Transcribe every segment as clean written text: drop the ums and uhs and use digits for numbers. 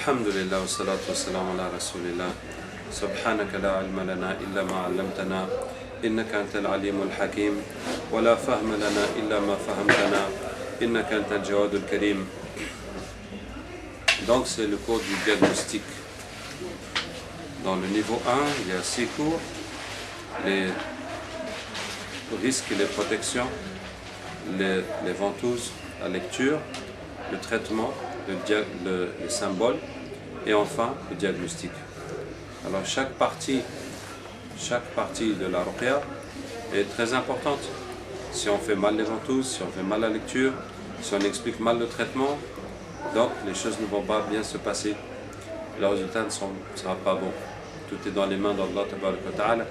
الحمد لله والصلاة والسلام على رسول الله سبحانك لا علم لنا إلا ما علمتنا إنك أنت العليم الحكيم ولا فهم لنا إلا ما فهمتنا إنك أنت الجواد الكريم. Donc c'est le cours du diagnostic. Dans le niveau 1, il y a 6 cours, les risques et les protections, les ventouses, la lecture, le traitement, les symboles et enfin le diagnostic. Alors chaque partie de la ruqya est très importante. Si on fait mal les ventouses, si on fait mal la lecture, si on explique mal le traitement, donc les choses ne vont pas bien se passer. Le résultat ne sera pas bon. Tout est dans les mains d'Allah Tabaraka Ta'ala,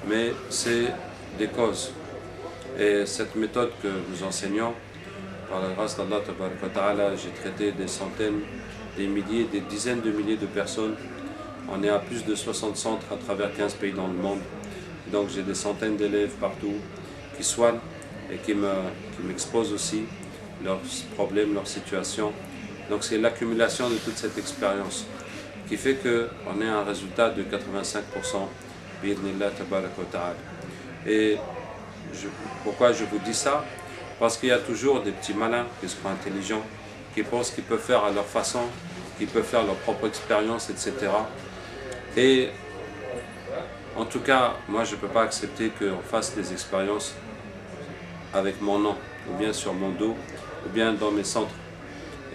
mais c'est des causes. Et cette méthode que nous enseignons, par la grâce d'Allah Tabaraka Ta'ala, j'ai traité des centaines, des milliers, des dizaines de milliers de personnes. On est à plus de 60 centres à travers 15 pays dans le monde. Donc j'ai des centaines d'élèves partout qui soignent et qui m'exposent aussi leurs problèmes, leurs situations. Donc c'est l'accumulation de toute cette expérience qui fait qu'on ait un résultat de 85%. Bi'idhnillah tabaraka wa ta'ala. Et pourquoi je vous dis ça? Parce qu'il y a toujours des petits malins qui sont intelligents, qui pensent qu'ils peuvent faire à leur façon, qu'ils peuvent faire leur propre expérience, etc. Et en tout cas, moi je ne peux pas accepter qu'on fasse des expériences avec mon nom, ou bien sur mon dos, ou bien dans mes centres.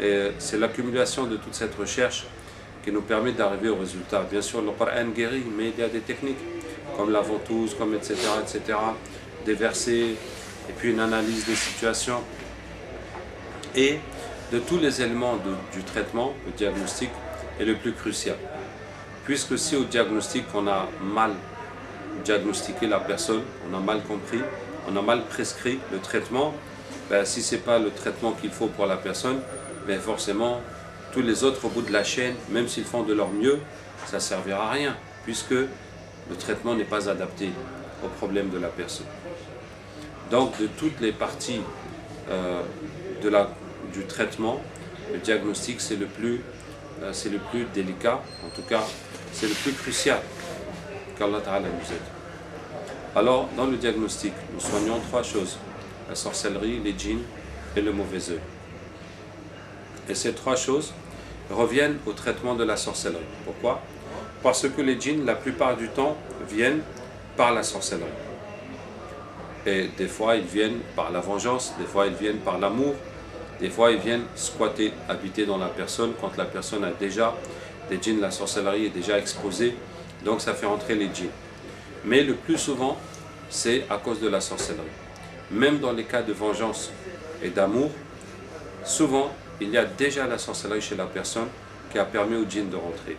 Et c'est l'accumulation de toute cette recherche qui nous permet d'arriver au résultat. Bien sûr, le Coran guérit, mais il y a des techniques, comme la ventouse, comme etc., des versets, et puis une analyse des situations. Et de tous les éléments du traitement, le diagnostic est le plus crucial. Puisque si au diagnostic, on a mal diagnostiqué la personne, on a mal compris, on a mal prescrit le traitement, ben, si ce n'est pas le traitement qu'il faut pour la personne, ben forcément, tous les autres au bout de la chaîne, même s'ils font de leur mieux, ça ne servira à rien, puisque le traitement n'est pas adapté au problème de la personne. Donc, de toutes les parties du traitement, le diagnostic, c'est le plus délicat, en tout cas, c'est le plus crucial qu'Allah Ta'ala nous aide. Alors, dans le diagnostic, nous soignons 3 choses: la sorcellerie, les djinns et le mauvais œil. Et ces 3 choses reviennent au traitement de la sorcellerie. Pourquoi? Parce que les djinns, la plupart du temps, viennent par la sorcellerie. Et des fois, ils viennent par la vengeance, des fois, ils viennent par l'amour, des fois, ils viennent squatter, habiter dans la personne quand la personne a déjà les djinns, la sorcellerie est déjà exposée, donc ça fait entrer les djinns. Mais le plus souvent, c'est à cause de la sorcellerie. Même dans les cas de vengeance et d'amour, souvent, il y a déjà la sorcellerie chez la personne qui a permis au djinn de rentrer.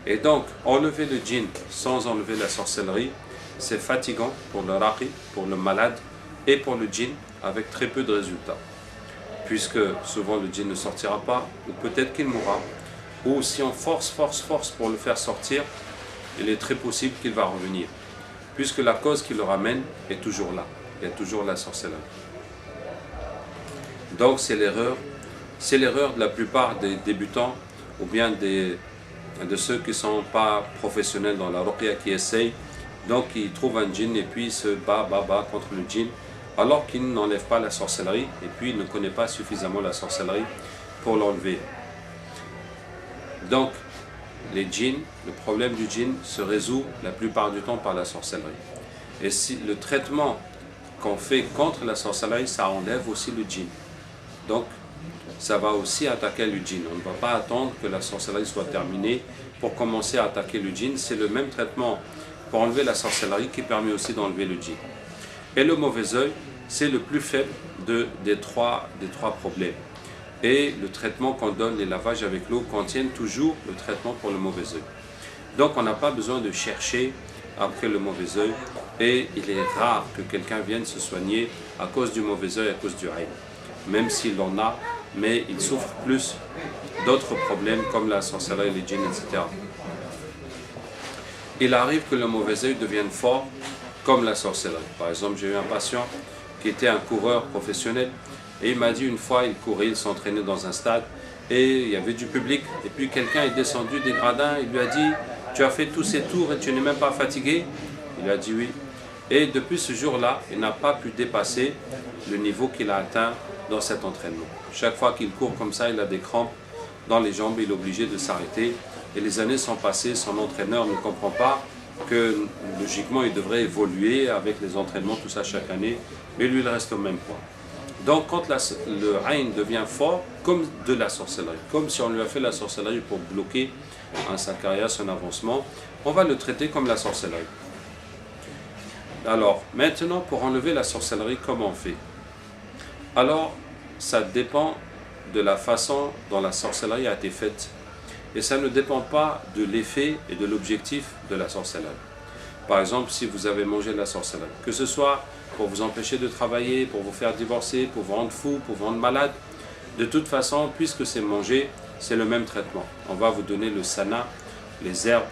Et donc, enlever le djinn sans enlever la sorcellerie, c'est fatigant pour le raqi, pour le malade et pour le djinn, avec très peu de résultats. Puisque souvent le djinn ne sortira pas, ou peut-être qu'il mourra, ou si on force pour le faire sortir, il est très possible qu'il va revenir. Puisque la cause qui le ramène est toujours là, il y a toujours la sorcellerie. Donc c'est l'erreur de la plupart des débutants, ou bien de ceux qui ne sont pas professionnels dans la ruqya, qui essayent. Donc ils trouvent un djinn et puis ils se battent contre le djinn, alors qu'ils n'enlèvent pas la sorcellerie et puis ils ne connaissent pas suffisamment la sorcellerie pour l'enlever. Donc les djinns, le problème du djinn se résout la plupart du temps par la sorcellerie. Et si le traitement qu'on fait contre la sorcellerie, ça enlève aussi le djinn. Donc ça va aussi attaquer le djinn. On ne va pas attendre que la sorcellerie soit terminée pour commencer à attaquer le djinn. C'est le même traitement pour enlever la sorcellerie qui permet aussi d'enlever le djinn. Et le mauvais œil, c'est le plus faible des trois problèmes. Et le traitement qu'on donne, les lavages avec l'eau, contiennent toujours le traitement pour le mauvais œil. Donc on n'a pas besoin de chercher après le mauvais œil. Et il est rare que quelqu'un vienne se soigner à cause du mauvais œil, à cause du ayn. Même s'il en a, mais il souffre plus d'autres problèmes comme la sorcellerie, les djinns, etc. Il arrive que le mauvais œil devienne fort comme la sorcellerie. Par exemple, j'ai eu un patient qui était un coureur professionnel et il m'a dit une fois, il courait, il s'entraînait dans un stade et il y avait du public. Et puis quelqu'un est descendu des gradins, il lui a dit « Tu as fait tous ces tours et tu n'es même pas fatigué ?» Il a dit oui. Et depuis ce jour-là, il n'a pas pu dépasser le niveau qu'il a atteint dans cet entraînement. Chaque fois qu'il court comme ça, il a des crampes dans les jambes, il est obligé de s'arrêter. Et les années sont passées, son entraîneur ne comprend pas que logiquement il devrait évoluer avec les entraînements, tout ça chaque année, mais lui il reste au même point. Donc quand le Aïn devient fort, comme de la sorcellerie, comme si on lui a fait la sorcellerie pour bloquer sa carrière, son avancement, on va le traiter comme la sorcellerie. Alors maintenant, pour enlever la sorcellerie, comment on fait? Alors ça dépend de la façon dont la sorcellerie a été faite. Et ça ne dépend pas de l'effet et de l'objectif de la sorcellerie. Par exemple, si vous avez mangé de la sorcellerie, que ce soit pour vous empêcher de travailler, pour vous faire divorcer, pour vous rendre fou, pour vous rendre malade, de toute façon, puisque c'est mangé, c'est le même traitement. On va vous donner le sana, les herbes,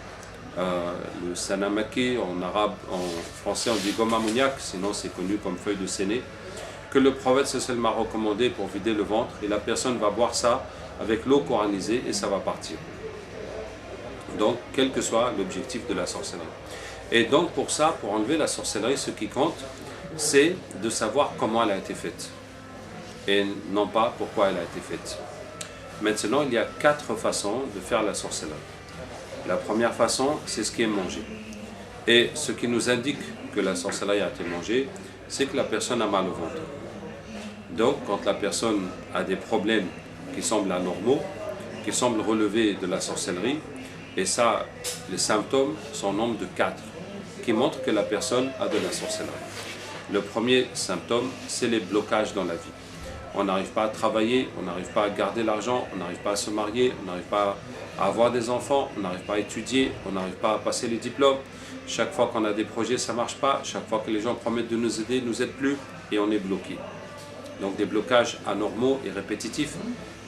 le sana maké, en arabe, en français on dit gomme ammoniaque, sinon c'est connu comme feuille de séné, que le prophète sallallahu m'a recommandé pour vider le ventre, et la personne va boire ça avec l'eau coranisée et ça va partir. Donc, quel que soit l'objectif de la sorcellerie. Et donc, pour ça, pour enlever la sorcellerie, ce qui compte, c'est de savoir comment elle a été faite. Et non pas pourquoi elle a été faite. Maintenant, il y a 4 façons de faire la sorcellerie. La première façon, c'est ce qui est mangé. Et ce qui nous indique que la sorcellerie a été mangée, c'est que la personne a mal au ventre. Donc, quand la personne a des problèmes qui semblent anormaux, qui semblent relever de la sorcellerie, et ça, les symptômes sont au nombre de 4, qui montrent que la personne a de la sorcellerie. Le premier symptôme, c'est les blocages dans la vie. On n'arrive pas à travailler, on n'arrive pas à garder l'argent, on n'arrive pas à se marier, on n'arrive pas à avoir des enfants, on n'arrive pas à étudier, on n'arrive pas à passer les diplômes. Chaque fois qu'on a des projets, ça ne marche pas. Chaque fois que les gens promettent de nous aider, ils ne nous aident plus et on est bloqué. Donc des blocages anormaux et répétitifs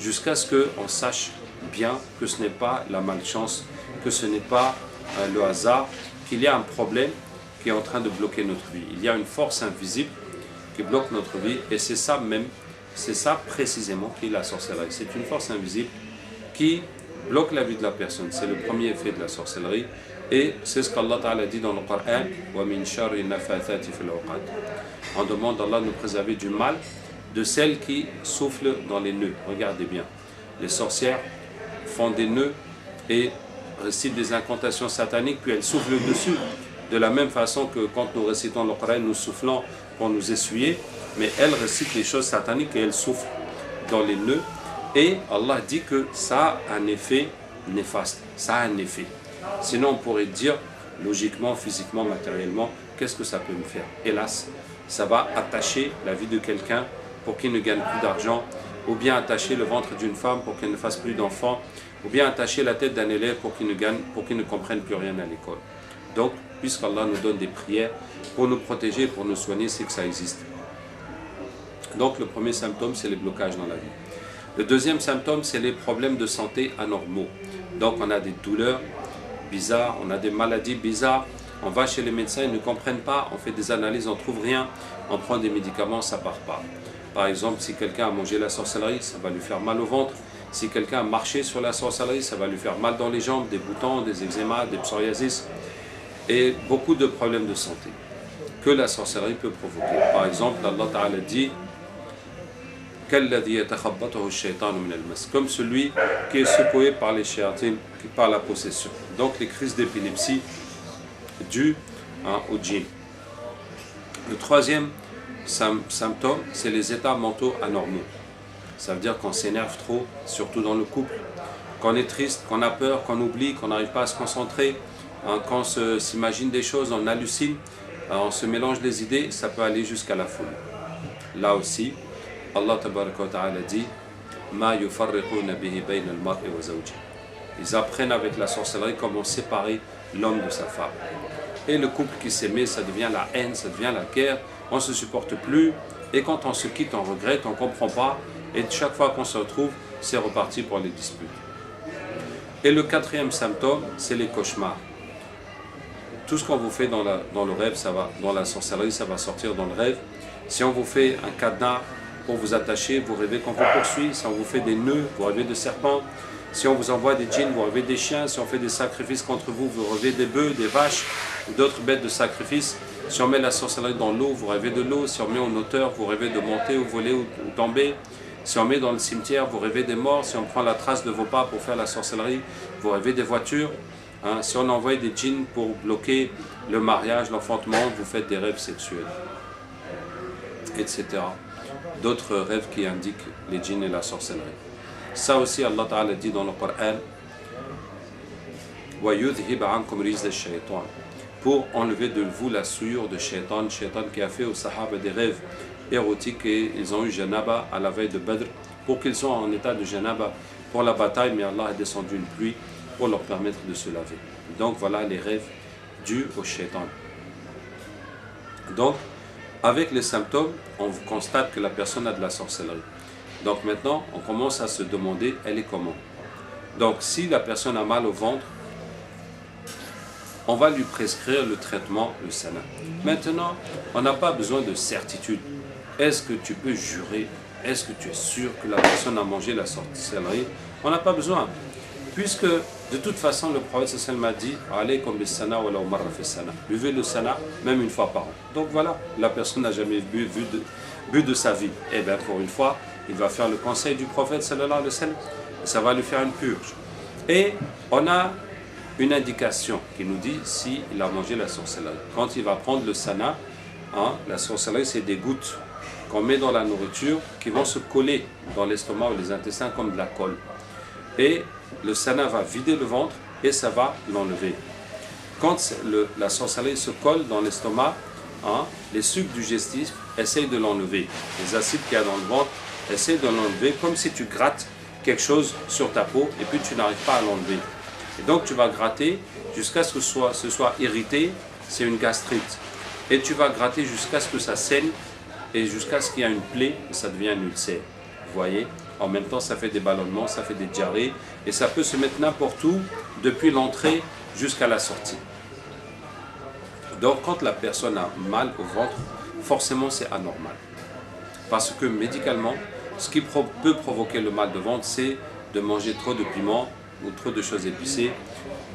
jusqu'à ce qu'on sache bien que ce n'est pas la malchance, que ce n'est pas le hasard, qu'il y a un problème qui est en train de bloquer notre vie. Il y a une force invisible qui bloque notre vie et c'est ça même, c'est ça précisément qui est la sorcellerie. C'est une force invisible qui bloque la vie de la personne. C'est le premier effet de la sorcellerie et c'est ce qu'Allah Ta'ala dit dans le Coran. On demande d'Allah de nous préserver du mal de celles qui soufflent dans les nœuds. Regardez bien, les sorcières font des nœuds et récitent des incantations sataniques, puis elles soufflent dessus. De la même façon que quand nous récitons le Coran, nous soufflons pour nous essuyer, mais elles récitent les choses sataniques et elles soufflent dans les nœuds. Et Allah dit que ça a un effet néfaste, ça a un effet. Sinon on pourrait dire, logiquement, physiquement, matériellement, qu'est-ce que ça peut me faire? Hélas, ça va attacher la vie de quelqu'un pour qu'il ne gagne plus d'argent, ou bien attacher le ventre d'une femme pour qu'elle ne fasse plus d'enfants, ou bien attacher la tête d'un élève pour qu'il ne comprenne plus rien à l'école. Donc, puisqu'Allah nous donne des prières pour nous protéger, pour nous soigner, c'est que ça existe. Donc, le premier symptôme, c'est les blocages dans la vie. Le deuxième symptôme, c'est les problèmes de santé anormaux. Donc, on a des douleurs bizarres, on a des maladies bizarres, on va chez les médecins, ils ne comprennent pas, on fait des analyses, on ne trouve rien, on prend des médicaments, ça ne part pas. Par exemple, si quelqu'un a mangé la sorcellerie, ça va lui faire mal au ventre. Si quelqu'un a marché sur la sorcellerie, ça va lui faire mal dans les jambes, des boutons, des eczémas, des psoriasis et beaucoup de problèmes de santé que la sorcellerie peut provoquer. Par exemple, Allah Ta'ala dit comme celui qui est secoué par les shayatines, par la possession. Donc les crises d'épilepsie dues au djinn. Le troisième symptôme, c'est les états mentaux anormaux. Ça veut dire qu'on s'énerve trop, surtout dans le couple, qu'on est triste, qu'on a peur, qu'on oublie, qu'on n'arrive pas à se concentrer, qu'on s'imagine des choses, on hallucine, on se mélange les idées, ça peut aller jusqu'à la folie. Là aussi, Allah Ta'ala dit Ma yufarriquna bihi bayna al-mar'i wa zawji. Ils apprennent avec la sorcellerie comment séparer l'homme de sa femme. Et le couple qui s'aimait, ça devient la haine, ça devient la guerre, on ne se supporte plus, et quand on se quitte, on regrette, on ne comprend pas, et chaque fois qu'on se retrouve, c'est reparti pour les disputes. Et le quatrième symptôme, c'est les cauchemars. Tout ce qu'on vous fait dans le rêve, ça va, dans la sorcellerie, ça va sortir dans le rêve. Si on vous fait un cadenas pour vous attacher, vous rêvez qu'on vous poursuit. Si on vous fait des nœuds, vous rêvez de serpents. Si on vous envoie des djinns, vous rêvez des chiens. Si on fait des sacrifices contre vous, vous rêvez des bœufs, des vaches ou d'autres bêtes de sacrifice. Si on met la sorcellerie dans l'eau, vous rêvez de l'eau. Si on met en hauteur, vous rêvez de monter ou voler ou tomber. Si on met dans le cimetière, vous rêvez des morts. Si on prend la trace de vos pas pour faire la sorcellerie, vous rêvez des voitures. Si on envoie des djinns pour bloquer le mariage, l'enfantement, vous faites des rêves sexuels, etc. D'autres rêves qui indiquent les djinns et la sorcellerie. Ça aussi, Allah Ta'ala dit dans le Coran, وَيُذْهِبَ عَنْكُمْ رِجْزَ الشَّيْطَانِ, pour enlever de vous la souillure de Shaitan, Shaitan qui a fait aux Sahaba des rêves érotiques et ils ont eu Janaba à la veille de Badr, pour qu'ils soient en état de Janaba pour la bataille, mais Allah a descendu une pluie pour leur permettre de se laver. Donc voilà les rêves dus au Shaitan. Donc, avec les symptômes, on constate que la personne a de la sorcellerie. Donc maintenant, on commence à se demander, elle est comment? Donc si la personne a mal au ventre, on va lui prescrire le traitement, le sana. Maintenant, on n'a pas besoin de certitude. Est-ce que tu peux jurer? Est-ce que tu es sûr que la personne a mangé la sorcellerie? On n'a pas besoin. Puisque de toute façon, le prophète sallallahu alayhi wa sallam m'a dit, alaykum bis sana wa law marra fi sana. Buvez le sana même une fois par an. Donc voilà, la personne n'a jamais bu de sa vie. Et bien pour une fois, il va faire le conseil du prophète sallallahu alayhi wa sallam. Ça va lui faire une purge. Et on a une indication qui nous dit s'il a mangé la sorcellerie. Quand il va prendre le sana, la sorcellerie c'est des gouttes qu'on met dans la nourriture qui vont se coller dans l'estomac ou les intestins comme de la colle. Et le sana va vider le ventre et ça va l'enlever. Quand la sorcellerie se colle dans l'estomac, les sucs digestifs essayent de l'enlever. Les acides qu'il y a dans le ventre essayent de l'enlever comme si tu grattes quelque chose sur ta peau et puis tu n'arrives pas à l'enlever. Et donc tu vas gratter jusqu'à ce que ce soit irrité, c'est une gastrite. Et tu vas gratter jusqu'à ce que ça saigne et jusqu'à ce qu'il y ait une plaie et ça devient un ulcère. Vous voyez? En même temps, ça fait des ballonnements, ça fait des diarrhées et ça peut se mettre n'importe où depuis l'entrée jusqu'à la sortie. Donc quand la personne a mal au ventre, forcément c'est anormal. Parce que médicalement, ce qui peut provoquer le mal de ventre, c'est de manger trop de piment ou trop de choses épicées,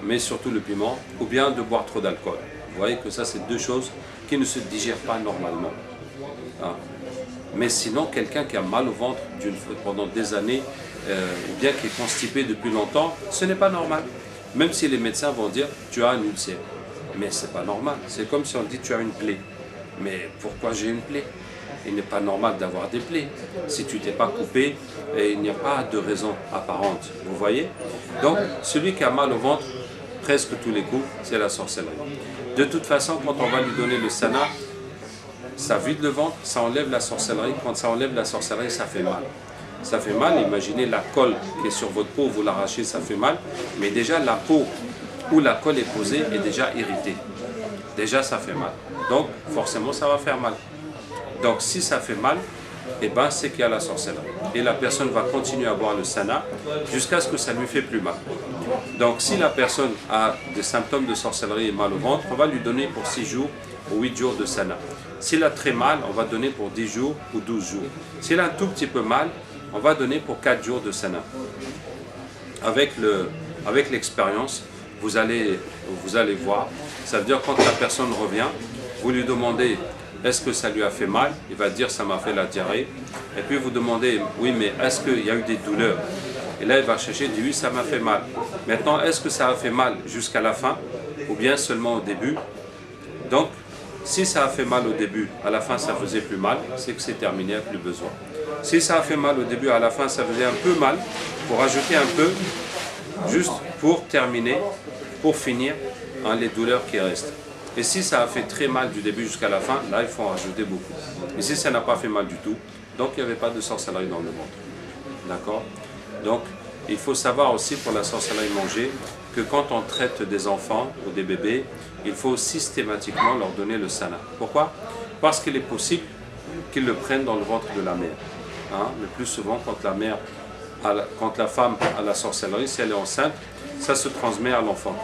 mais surtout le piment, ou bien de boire trop d'alcool. Vous voyez que ça, c'est deux choses qui ne se digèrent pas normalement. Mais sinon, quelqu'un qui a mal au ventre pendant des années, ou bien qui est constipé depuis longtemps, ce n'est pas normal. Même si les médecins vont dire tu as un ulcère. Mais ce n'est pas normal. C'est comme si on dit tu as une plaie. Mais pourquoi j'ai une plaie? Il n'est pas normal d'avoir des plaies. Si tu t'es pas coupé, il n'y a pas de raison apparente. Vous voyez? Donc, celui qui a mal au ventre, presque tous les coups, c'est la sorcellerie. De toute façon, quand on va lui donner le sana, ça vide le ventre, ça enlève la sorcellerie. Quand ça enlève la sorcellerie, ça fait mal. Ça fait mal, imaginez la colle qui est sur votre peau, vous l'arrachez, ça fait mal. Mais déjà, la peau où la colle est posée est déjà irritée. Déjà, ça fait mal. Donc, forcément, ça va faire mal. Donc si ça fait mal, c'est qu'il y a la sorcellerie. Et la personne va continuer à boire le sana jusqu'à ce que ça lui fait plus mal. Donc si la personne a des symptômes de sorcellerie et mal au ventre, on va lui donner pour 6 jours ou 8 jours de sana. S'il a très mal, on va donner pour 10 jours ou 12 jours. S'il a un tout petit peu mal, on va donner pour 4 jours de sana. Avec l'expérience, vous allez voir. Ça veut dire quand la personne revient, vous lui demandez est-ce que ça lui a fait mal? Il va dire ça m'a fait la diarrhée. Et puis vous demandez oui mais est-ce qu'il y a eu des douleurs? Et là il va chercher, il dit oui ça m'a fait mal. Maintenant est-ce que ça a fait mal jusqu'à la fin ou bien seulement au début? Donc si ça a fait mal au début, à la fin ça faisait plus mal, c'est que c'est terminé, il n'y a plus besoin. Si ça a fait mal au début, à la fin ça faisait un peu mal, pour ajouter un peu, juste pour terminer, pour finir les douleurs qui restent. Et si ça a fait très mal du début jusqu'à la fin, là il faut en rajouter beaucoup. Et si ça n'a pas fait mal du tout, donc il n'y avait pas de sorcellerie dans le ventre. D'accord? Donc il faut savoir aussi pour la sorcellerie mangée que quand on traite des enfants ou des bébés, il faut systématiquement leur donner le sana. Pourquoi? Parce qu'il est possible qu'ils le prennent dans le ventre de la mère. Le plus souvent quand la femme a la sorcellerie, si elle est enceinte, ça se transmet à l'enfant.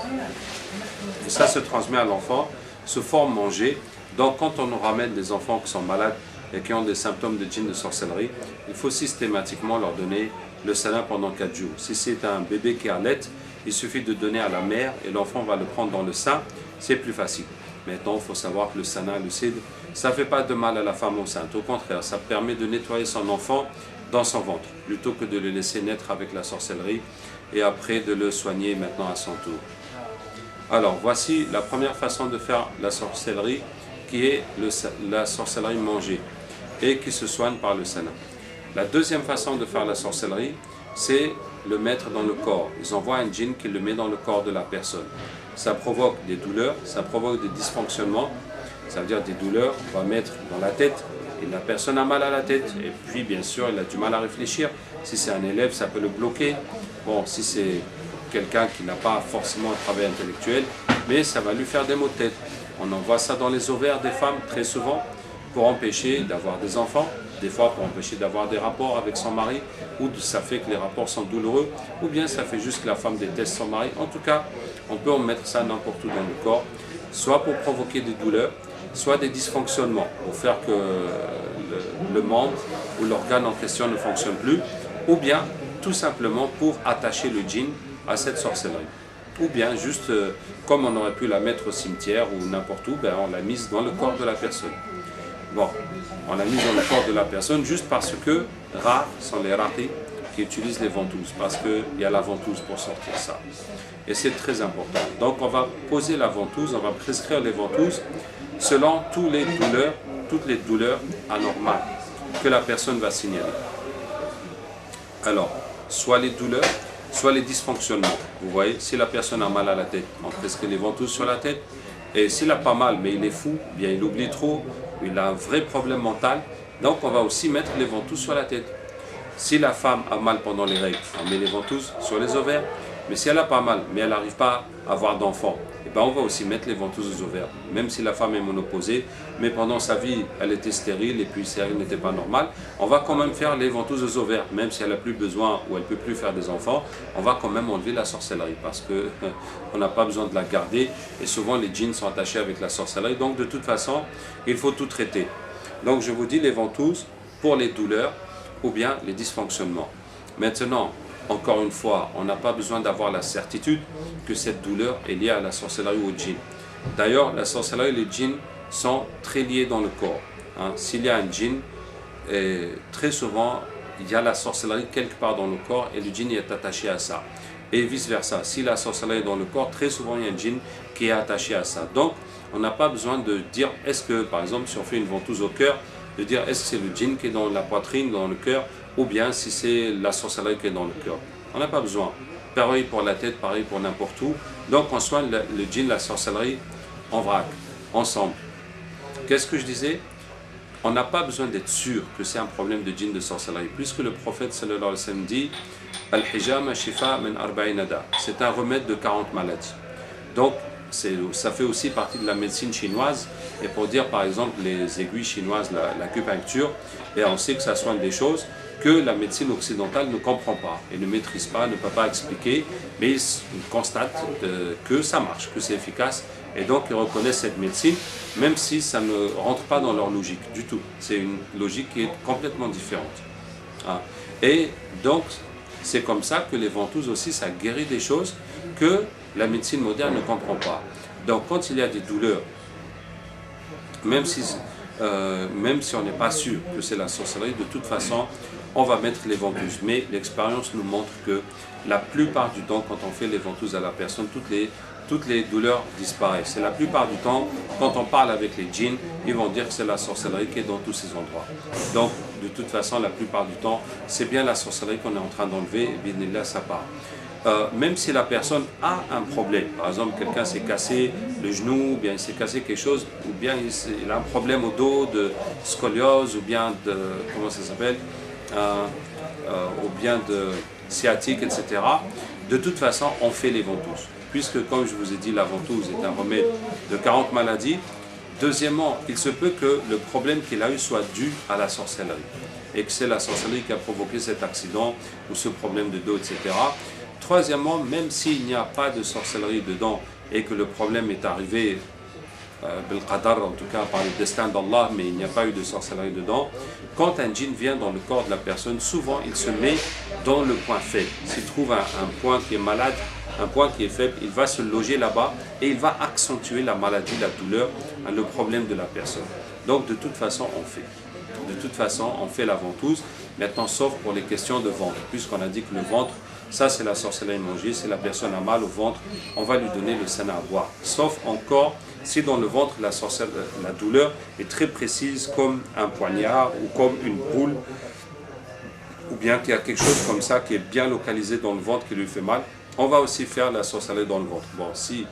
Et ça se transmet à l'enfant sous forme mangée. Donc quand on nous ramène des enfants qui sont malades et qui ont des symptômes de djinn de sorcellerie, il faut systématiquement leur donner le sana pendant 4 jours. Si c'est un bébé qui allait, il suffit de donner à la mère et l'enfant va le prendre dans le sein, c'est plus facile. Maintenant, il faut savoir que le sana, le cidre, ça ne fait pas de mal à la femme enceinte. Au contraire, ça permet de nettoyer son enfant dans son ventre, plutôt que de le laisser naître avec la sorcellerie et après de le soigner maintenant à son tour. Alors, voici la première façon de faire la sorcellerie, qui est la sorcellerie mangée et qui se soigne par le sana. La deuxième façon de faire la sorcellerie, c'est le mettre dans le corps. Ils envoient un djinn qui le met dans le corps de la personne. Ça provoque des douleurs, ça provoque des dysfonctionnements, ça veut dire des douleurs, on va mettre dans la tête, et la personne a mal à la tête, et puis bien sûr il a du mal à réfléchir. Si c'est un élève, ça peut le bloquer. Bon, si c'est quelqu'un qui n'a pas forcément un travail intellectuel, mais ça va lui faire des maux de tête. On envoie ça dans les ovaires des femmes très souvent pour empêcher d'avoir des enfants, des fois pour empêcher d'avoir des rapports avec son mari, ou ça fait que les rapports sont douloureux, ou bien ça fait juste que la femme déteste son mari. En tout cas, on peut en mettre ça n'importe où dans le corps, soit pour provoquer des douleurs, soit des dysfonctionnements, pour faire que le membre ou l'organe en question ne fonctionne plus, ou bien tout simplement pour attacher le djinn à cette sorcellerie. Ou bien juste, comme on aurait pu la mettre au cimetière ou n'importe où, ben on l'a mise dans le corps de la personne. Bon, on l'a mise dans le corps de la personne juste parce que rares sont les raqis qui utilisent les ventouses, parce qu'il y a la ventouse pour sortir ça. Et c'est très important. Donc on va poser la ventouse, on va prescrire les ventouses selon toutes les douleurs anormales que la personne va signaler. Alors, soit les douleurs, soit les dysfonctionnements. Vous voyez, si la personne a mal à la tête, on prescrit les ventouses sur la tête. Et s'il n'a pas mal, mais il est fou, bien il oublie trop, il a un vrai problème mental, donc on va aussi mettre les ventouses sur la tête. Si la femme a mal pendant les règles, on met les ventouses sur les ovaires. Mais si elle a pas mal, mais elle n'arrive pas à avoir d'enfant, eh ben on va aussi mettre les ventouses aux ovaires. Même si la femme est monopausée, mais pendant sa vie, elle était stérile et puis ses règles n'étaient pas normales, on va quand même faire les ventouses aux ovaires. Même si elle n'a plus besoin ou elle ne peut plus faire des enfants, on va quand même enlever la sorcellerie parce qu'on n'a pas besoin de la garder. Et souvent, les djinns sont attachés avec la sorcellerie. Donc, de toute façon, il faut tout traiter. Donc, je vous dis les ventouses pour les douleurs ou bien les dysfonctionnements. Maintenant, encore une fois, on n'a pas besoin d'avoir la certitude que cette douleur est liée à la sorcellerie ou au djinn. D'ailleurs, la sorcellerie et les djinns sont très liés dans le corps. S'il y a un djinn, très souvent, il y a la sorcellerie quelque part dans le corps et le djinn est attaché à ça. Et vice-versa, si la sorcellerie est dans le corps, très souvent il y a un djinn qui est attaché à ça. Donc, on n'a pas besoin de dire, est-ce que, par exemple, si on fait une ventouse au cœur, de dire est-ce que c'est le djinn qui est dans la poitrine, dans le cœur, ou bien si c'est la sorcellerie qui est dans le cœur. On n'a pas besoin. Pareil pour la tête, pareil pour n'importe où. Donc on soigne le djinn, la sorcellerie en vrac, ensemble. Qu'est-ce que je disais? On n'a pas besoin d'être sûr que c'est un problème de djinn, de sorcellerie, puisque le prophète sallallahu alayhi wa sallam dit Al-hijama shifa min arba'ina da. C'est un remède de 40 maladies. Donc ça fait aussi partie de la médecine chinoise. Et pour dire par exemple les aiguilles chinoises, l'acupuncture, et on sait que ça soigne des choses que la médecine occidentale ne comprend pas et ne maîtrise pas, ne peut pas expliquer, mais ils constatent que ça marche, que c'est efficace, et donc ils reconnaissent cette médecine, même si ça ne rentre pas dans leur logique du tout. C'est une logique qui est complètement différente. Et donc, c'est comme ça que les ventouses aussi, ça guérit des choses que la médecine moderne ne comprend pas. Donc, quand il y a des douleurs, même si on n'est pas sûr que c'est la sorcellerie, de toute façon, on va mettre les ventouses. Mais l'expérience nous montre que la plupart du temps, quand on fait les ventouses à la personne, toutes les douleurs disparaissent. Et la plupart du temps, quand on parle avec les djinns, ils vont dire que c'est la sorcellerie qui est dans tous ces endroits. Donc, de toute façon, la plupart du temps, c'est bien la sorcellerie qu'on est en train d'enlever, et bien là, ça part. Même si la personne a un problème, par exemple quelqu'un s'est cassé le genou, ou bien il s'est cassé quelque chose, ou bien il a un problème au dos de scoliose, ou bien de, comment ça s'appelle, ou bien de sciatique, etc. De toute façon, on fait les ventouses. Puisque, comme je vous ai dit, la ventouse est un remède de 40 maladies. Deuxièmement, il se peut que le problème qu'il a eu soit dû à la sorcellerie. Et que c'est la sorcellerie qui a provoqué cet accident, ou ce problème de dos, etc. Troisièmement, même s'il n'y a pas de sorcellerie dedans et que le problème est arrivé Bil-Qadar, en tout cas par le destin d'Allah, mais il n'y a pas eu de sorcellerie dedans. Quand un djinn vient dans le corps de la personne, souvent il se met dans le point faible. S'il trouve un point qui est malade, un point qui est faible, il va se loger là-bas et il va accentuer la maladie, la douleur, le problème de la personne. Donc de toute façon, on fait. De toute façon, on fait la ventouse. Maintenant, sauf pour les questions de ventre, puisqu'on a dit que le ventre, ça c'est la sorcellerie mangée, si la personne a mal au ventre, on va lui donner le sein à boire. Sauf encore si dans le ventre, la douleur est très précise, comme un poignard ou comme une boule, ou bien qu'il y a quelque chose comme ça qui est bien localisé dans le ventre qui lui fait mal, on va aussi faire la sorcellerie dans le ventre. Bon, si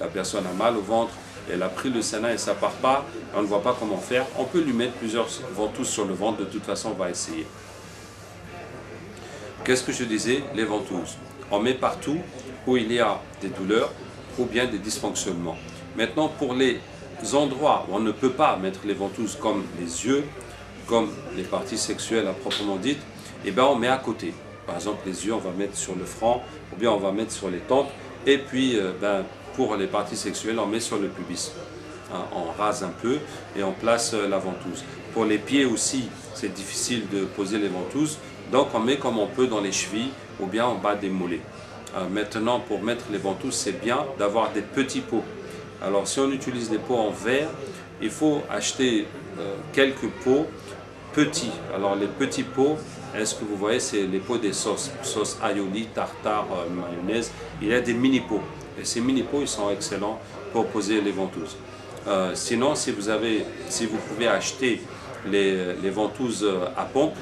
la personne a mal au ventre, elle a pris le sénat et ça part pas, on ne voit pas comment faire, on peut lui mettre plusieurs ventouses sur le ventre, de toute façon on va essayer. Qu'est-ce que je disais? Les ventouses. On met partout où il y a des douleurs ou bien des dysfonctionnements. Maintenant, pour les endroits où on ne peut pas mettre les ventouses, comme les yeux, comme les parties sexuelles à proprement dites, eh bien on met à côté. Par exemple, les yeux, on va mettre sur le front, ou bien on va mettre sur les tempes, et puis pour les parties sexuelles, on met sur le pubis. On rase un peu et on place la ventouse. Pour les pieds aussi, c'est difficile de poser les ventouses, donc on met comme on peut dans les chevilles, ou bien en bas des mollets. Maintenant, pour mettre les ventouses, c'est bien d'avoir des petits pots. Alors, si on utilise des pots en verre, il faut acheter quelques pots petits. Alors, les petits pots, est-ce que vous voyez, c'est les pots des sauces. Sauce aioli, tartare, mayonnaise. Il y a des mini-pots. Et ces mini-pots, ils sont excellents pour poser les ventouses. Sinon, si vous pouvez acheter les ventouses à pompe,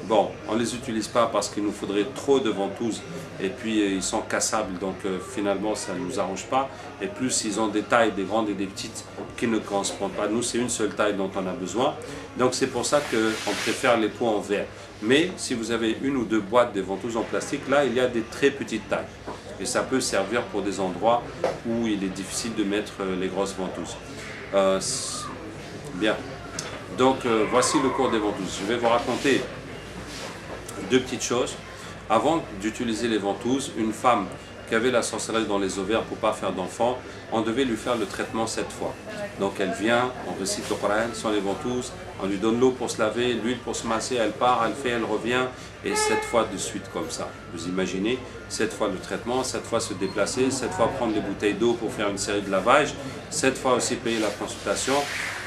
bon, on ne les utilise pas parce qu'il nous faudrait trop de ventouses et puis ils sont cassables, donc finalement ça ne nous arrange pas. Et plus ils ont des tailles, des grandes et des petites qui ne correspondent pas. Nous, c'est une seule taille dont on a besoin. Donc c'est pour ça qu'on préfère les pots en verre. Mais si vous avez une ou deux boîtes de ventouses en plastique, là il y a des très petites tailles. Et ça peut servir pour des endroits où il est difficile de mettre les grosses ventouses. Bien. Donc voici le cours des ventouses. Je vais vous raconter deux petites choses. Avant d'utiliser les ventouses, une femme qui avait la sorcellerie dans les ovaires pour ne pas faire d'enfant, on devait lui faire le traitement 7 fois. Donc elle vient, on récite le Coran sans les ventouses, on lui donne l'eau pour se laver, l'huile pour se masser, elle part, elle fait, elle revient, et 7 fois de suite comme ça. Vous imaginez, 7 fois le traitement, 7 fois se déplacer, 7 fois prendre les bouteilles d'eau pour faire une série de lavages, 7 fois aussi payer la consultation.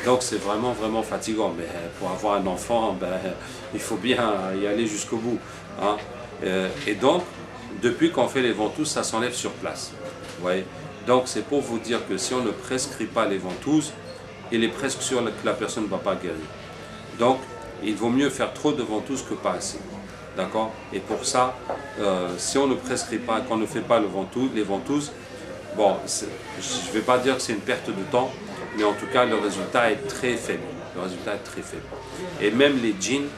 Donc c'est vraiment fatigant. Mais pour avoir un enfant, il faut bien y aller jusqu'au bout. Hein. Et donc, depuis qu'on fait les ventouses, ça s'enlève sur place. Vous voyez? Donc c'est pour vous dire que si on ne prescrit pas les ventouses, il est presque sûr que la personne ne va pas guérir. Donc il vaut mieux faire trop de ventouses que pas assez. D'accord? Et pour ça, si on ne prescrit pas, qu'on ne fait pas les ventouses, bon, je ne vais pas dire que c'est une perte de temps, mais en tout cas le résultat est très faible. Le résultat est très faible. Et même les djinns,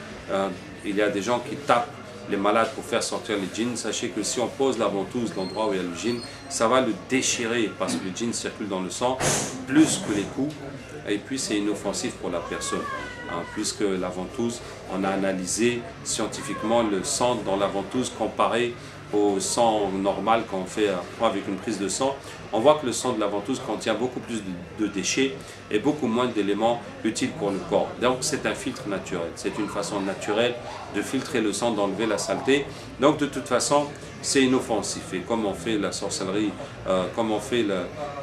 il y a des gens qui tapent les malades pour faire sortir les djinns. Sachez que si on pose la ventouse, l'endroit où il y a le djinn, ça va le déchirer parce que le djinn circule dans le sang plus que les coups. Et puis c'est inoffensif pour la personne. Puisque la ventouse, on a analysé scientifiquement le sang dans la ventouse comparé au sang normal qu'on fait avec une prise de sang. On voit que le sang de la ventouse contient beaucoup plus de déchets et beaucoup moins d'éléments utiles pour le corps. Donc c'est un filtre naturel, c'est une façon naturelle de filtrer le sang, d'enlever la saleté. Donc de toute façon, c'est inoffensif. Et comme on fait la sorcellerie, comme on fait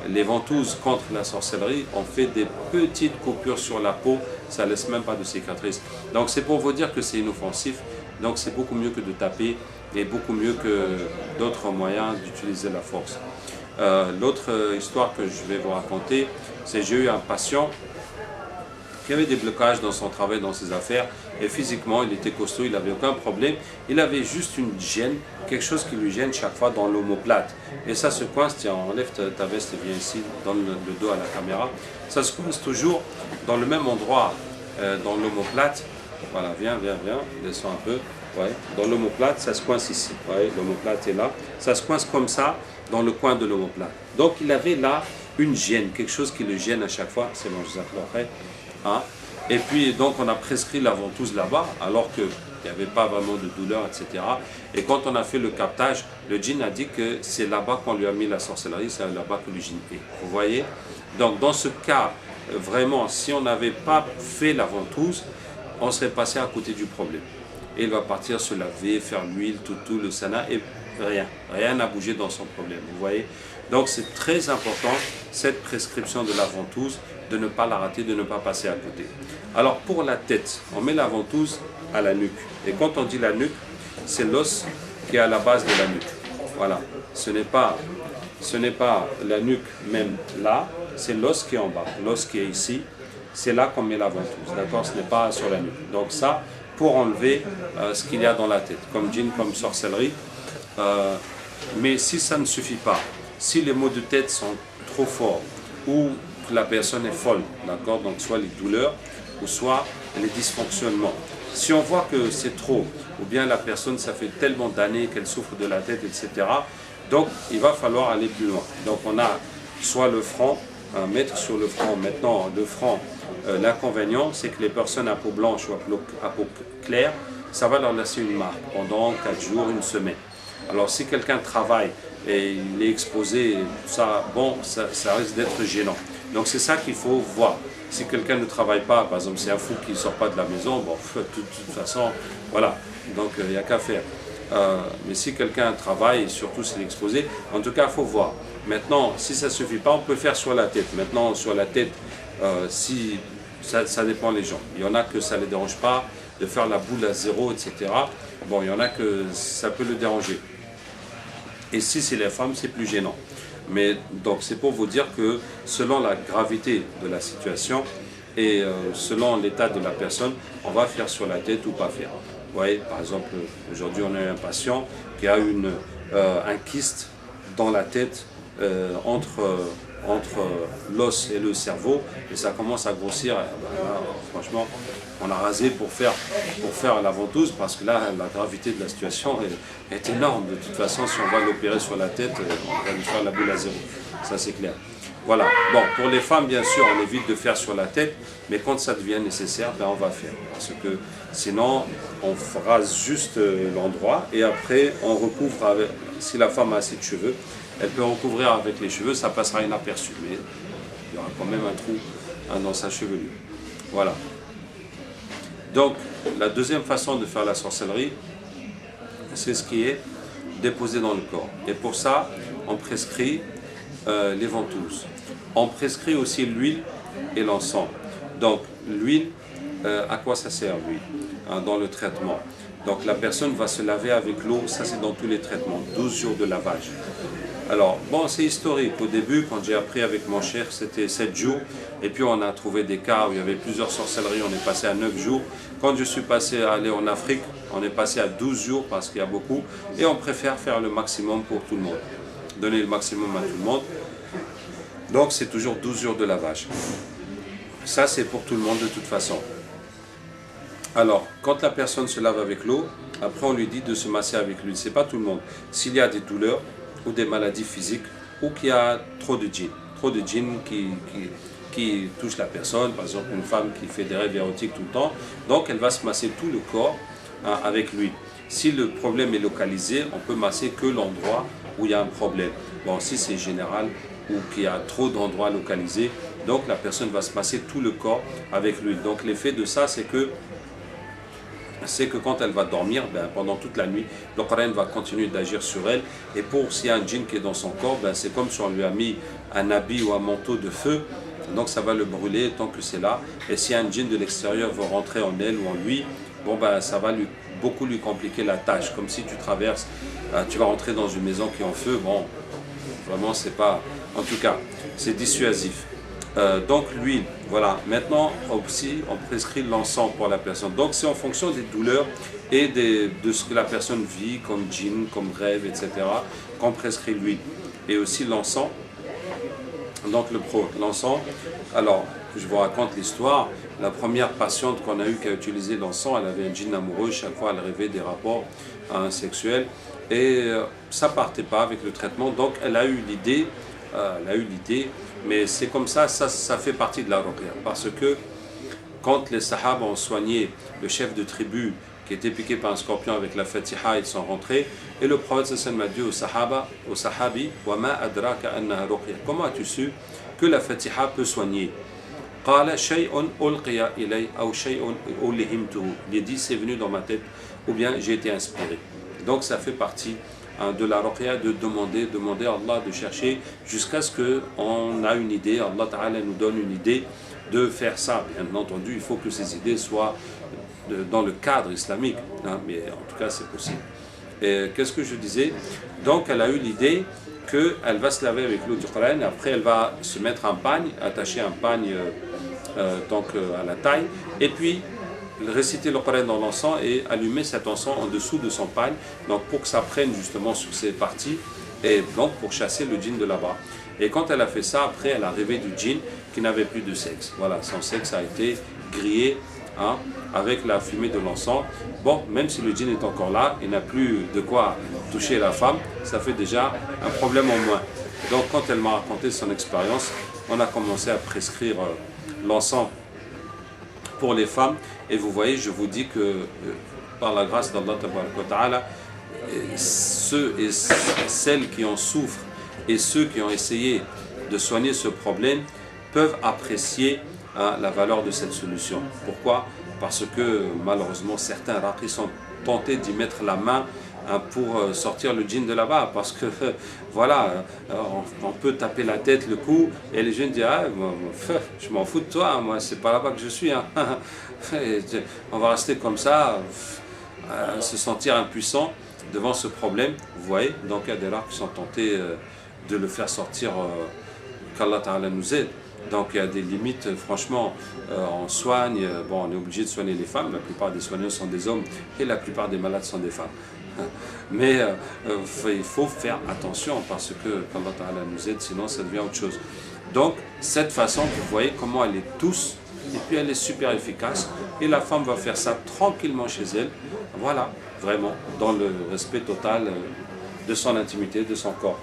les ventouses contre la sorcellerie, on fait des petites coupures sur la peau, ça ne laisse même pas de cicatrices. Donc c'est pour vous dire que c'est inoffensif, donc c'est beaucoup mieux que de taper et beaucoup mieux que d'autres moyens d'utiliser la force. L'autre histoire que je vais vous raconter, c'est que j'ai eu un patient qui avait des blocages dans son travail, dans ses affaires, et physiquement il était costaud, il n'avait aucun problème, il avait juste une gêne, quelque chose qui lui gêne chaque fois dans l'omoplate. Et ça se coince, tiens, enlève ta veste et viens ici, donne le dos à la caméra, ça se coince toujours dans le même endroit, dans l'omoplate. Voilà, viens, descends un peu. Ouais. Dans l'omoplate, ça se coince ici. Ouais, l'omoplate est là. Ça se coince comme ça dans le coin de l'omoplate. Donc il avait là une gêne, quelque chose qui le gêne à chaque fois. C'est bon, je vous appelle après. Et puis donc on a prescrit la ventouse là-bas, alors qu'il n'y avait pas vraiment de douleur, etc. Et quand on a fait le captage, le djinn a dit que c'est là-bas qu'on lui a mis la sorcellerie, c'est là-bas que le djinn est. Vous voyez? Donc dans ce cas, vraiment, si on n'avait pas fait la ventouse, on serait passé à côté du problème. Et il va partir se laver, faire l'huile, tout le sana, et rien n'a bougé dans son problème, vous voyez. Donc c'est très important, cette prescription de la ventouse, de ne pas la rater, de ne pas passer à côté. Alors pour la tête, on met la ventouse à la nuque. Et quand on dit la nuque, c'est l'os qui est à la base de la nuque. Voilà, ce n'est pas la nuque même là, c'est l'os qui est en bas. L'os qui est ici, c'est là qu'on met la ventouse, d'accord? Ce n'est pas sur la nuque. Donc ça, pour enlever ce qu'il y a dans la tête, comme djinn, comme sorcellerie. Mais si ça ne suffit pas, si les maux de tête sont trop forts ou que la personne est folle, d'accord, donc soit les douleurs ou soit les dysfonctionnements. Si on voit que c'est trop, ou bien la personne, ça fait tellement d'années qu'elle souffre de la tête, etc., donc il va falloir aller plus loin. Donc on a soit le front, mettre sur le front. Maintenant, le front, l'inconvénient, c'est que les personnes à peau blanche ou à peau claire, ça va leur laisser une marque pendant 4 jours, une semaine. Alors si quelqu'un travaille et il est exposé, ça risque d'être gênant. Donc c'est ça qu'il faut voir. Si quelqu'un ne travaille pas, par exemple c'est un fou qui ne sort pas de la maison, bon, de toute façon, voilà, donc il n'y a qu'à faire. Mais si quelqu'un travaille, et surtout s'il est exposé, en tout cas il faut voir. Maintenant, si ça ne suffit pas, on peut faire sur la tête. Maintenant, sur la tête, si ça dépend des gens. Il y en a que ça ne les dérange pas de faire la boule à zéro, etc. Bon, il y en a que ça peut le déranger. Et si c'est les femmes, c'est plus gênant. Mais donc c'est pour vous dire que selon la gravité de la situation et selon l'état de la personne, on va faire sur la tête ou pas faire. Vous voyez, par exemple, aujourd'hui on a eu un patient qui a un kyste dans la tête entre l'os et le cerveau et ça commence à grossir. Là, franchement, on a rasé pour faire la ventouse parce que là, la gravité de la situation est énorme. De toute façon, si on va l'opérer sur la tête, on va lui faire la boule à zéro. Ça, c'est clair. Voilà. Bon, pour les femmes, bien sûr, on évite de faire sur la tête, mais quand ça devient nécessaire, ben, on va faire. Parce que sinon, on rase juste l'endroit et après, on recouvre avec, si la femme a assez de cheveux, elle peut recouvrir avec les cheveux, ça passera inaperçu, mais il y aura quand même un trou dans sa chevelure. Voilà. Donc, la deuxième façon de faire la sorcellerie, c'est ce qui est déposé dans le corps. Et pour ça, on prescrit les ventouses. On prescrit aussi l'huile et l'encens. Donc, l'huile, à quoi ça sert l'huile dans le traitement? Donc, la personne va se laver avec l'eau, ça c'est dans tous les traitements, 12 jours de lavage. Alors, bon, c'est historique. Au début, quand j'ai appris avec mon cher, c'était 7 jours. Et puis, on a trouvé des cas où il y avait plusieurs sorcelleries. On est passé à 9 jours. Quand je suis passé à aller en Afrique, on est passé à 12 jours parce qu'il y a beaucoup. Et on préfère faire le maximum pour tout le monde. Donner le maximum à tout le monde. Donc, c'est toujours 12 jours de lavage. Ça, c'est pour tout le monde de toute façon. Alors, quand la personne se lave avec l'eau, après, on lui dit de se masser avec l'huile. Ce n'est pas tout le monde. S'il y a des douleurs, ou des maladies physiques, ou qu'il y a trop de djinns qui touchent la personne, par exemple une femme qui fait des rêves érotiques tout le temps, donc elle va se masser tout le corps avec l'huile. Si le problème est localisé, on peut masser que l'endroit où il y a un problème. Bon, si c'est général ou qu'il y a trop d'endroits localisés, donc la personne va se masser tout le corps avec l'huile. Donc l'effet de ça, c'est que quand elle va dormir, ben, pendant toute la nuit, le Coran va continuer d'agir sur elle. Et s'il y a un djinn qui est dans son corps, ben, c'est comme si on lui a mis un habit ou un manteau de feu. Donc ça va le brûler tant que c'est là. Et si un djinn de l'extérieur veut rentrer en elle ou en lui, bon, ben, ça va beaucoup lui compliquer la tâche. Comme si tu traverses, tu vas rentrer dans une maison qui est en feu. Bon, vraiment, c'est pas... En tout cas, c'est dissuasif. Donc l'huile, voilà. Maintenant aussi, on prescrit l'encens pour la personne. Donc c'est en fonction des douleurs et de ce que la personne vit comme djinn, comme rêve, etc. qu'on prescrit l'huile. Et aussi l'encens. Donc l'encens, alors je vous raconte l'histoire. La première patiente qu'on a eue qui a utilisé l'encens, elle avait un djinn amoureux. Chaque fois, elle rêvait des rapports sexuels. Et ça partait pas avec le traitement. Donc elle a eu l'idée. Mais c'est comme ça fait partie de la ruqya. Parce que quand les sahaba ont soigné le chef de tribu qui était piqué par un scorpion avec la Fatiha, ils sont rentrés. Et le prophète sallallahu alayhi wa sallam a dit au sahabi, « Wa ma adraka annaha ruqya » Comment as-tu su que la Fatiha peut soigner. قال شيء ألقي إلي أو شيء ألهمته. Il dit c'est venu dans ma tête ou bien j'ai été inspiré. Donc ça fait partie de la ruqya de demander à Allah de chercher jusqu'à ce qu'on a une idée, Allah Ta'ala nous donne une idée de faire ça. Bien entendu, il faut que ces idées soient dans le cadre islamique, hein, mais en tout cas c'est possible. Et qu'est-ce que je disais? Donc elle a eu l'idée qu'elle va se laver avec l'eau du Coran, après elle va se mettre un pagne, attacher un pagne à la taille, et puis réciter le Coran dans l'encens et allumer cet encens en dessous de son pagne, donc pour que ça prenne justement sur ces parties, et donc pour chasser le djinn de là-bas. Et quand elle a fait ça, après elle a rêvé du djinn qui n'avait plus de sexe. Voilà, son sexe a été grillé, hein, avec la fumée de l'encens. Bon, même si le djinn est encore là, il n'a plus de quoi toucher la femme, ça fait déjà un problème en moins. Donc quand elle m'a raconté son expérience, on a commencé à prescrire l'encens pour les femmes. Et vous voyez, je vous dis que par la grâce d'Allah Ta'ala, ceux et celles qui en souffrent et ceux qui ont essayé de soigner ce problème peuvent apprécier la valeur de cette solution. Pourquoi? Parce que malheureusement certains raqis sont tentés d'y mettre la main pour sortir le djinn de là-bas, parce que voilà, on peut taper la tête, le cou, et les jeunes disent ah, je m'en fous de toi, moi c'est pas là-bas que je suis, hein. On va rester comme ça, se sentir impuissant devant ce problème, vous voyez. Donc il y a des rares qui sont tentés de le faire sortir, qu'Allah Ta'ala nous aide. Donc il y a des limites, franchement, on soigne, bon, on est obligé de soigner les femmes, la plupart des soignants sont des hommes et la plupart des malades sont des femmes. Mais il faut faire attention parce que qu'Allah Ta'ala nous aide, sinon ça devient autre chose. Donc cette façon, vous voyez comment elle est douce et puis elle est super efficace et la femme va faire ça tranquillement chez elle, voilà, vraiment, dans le respect total de son intimité, de son corps.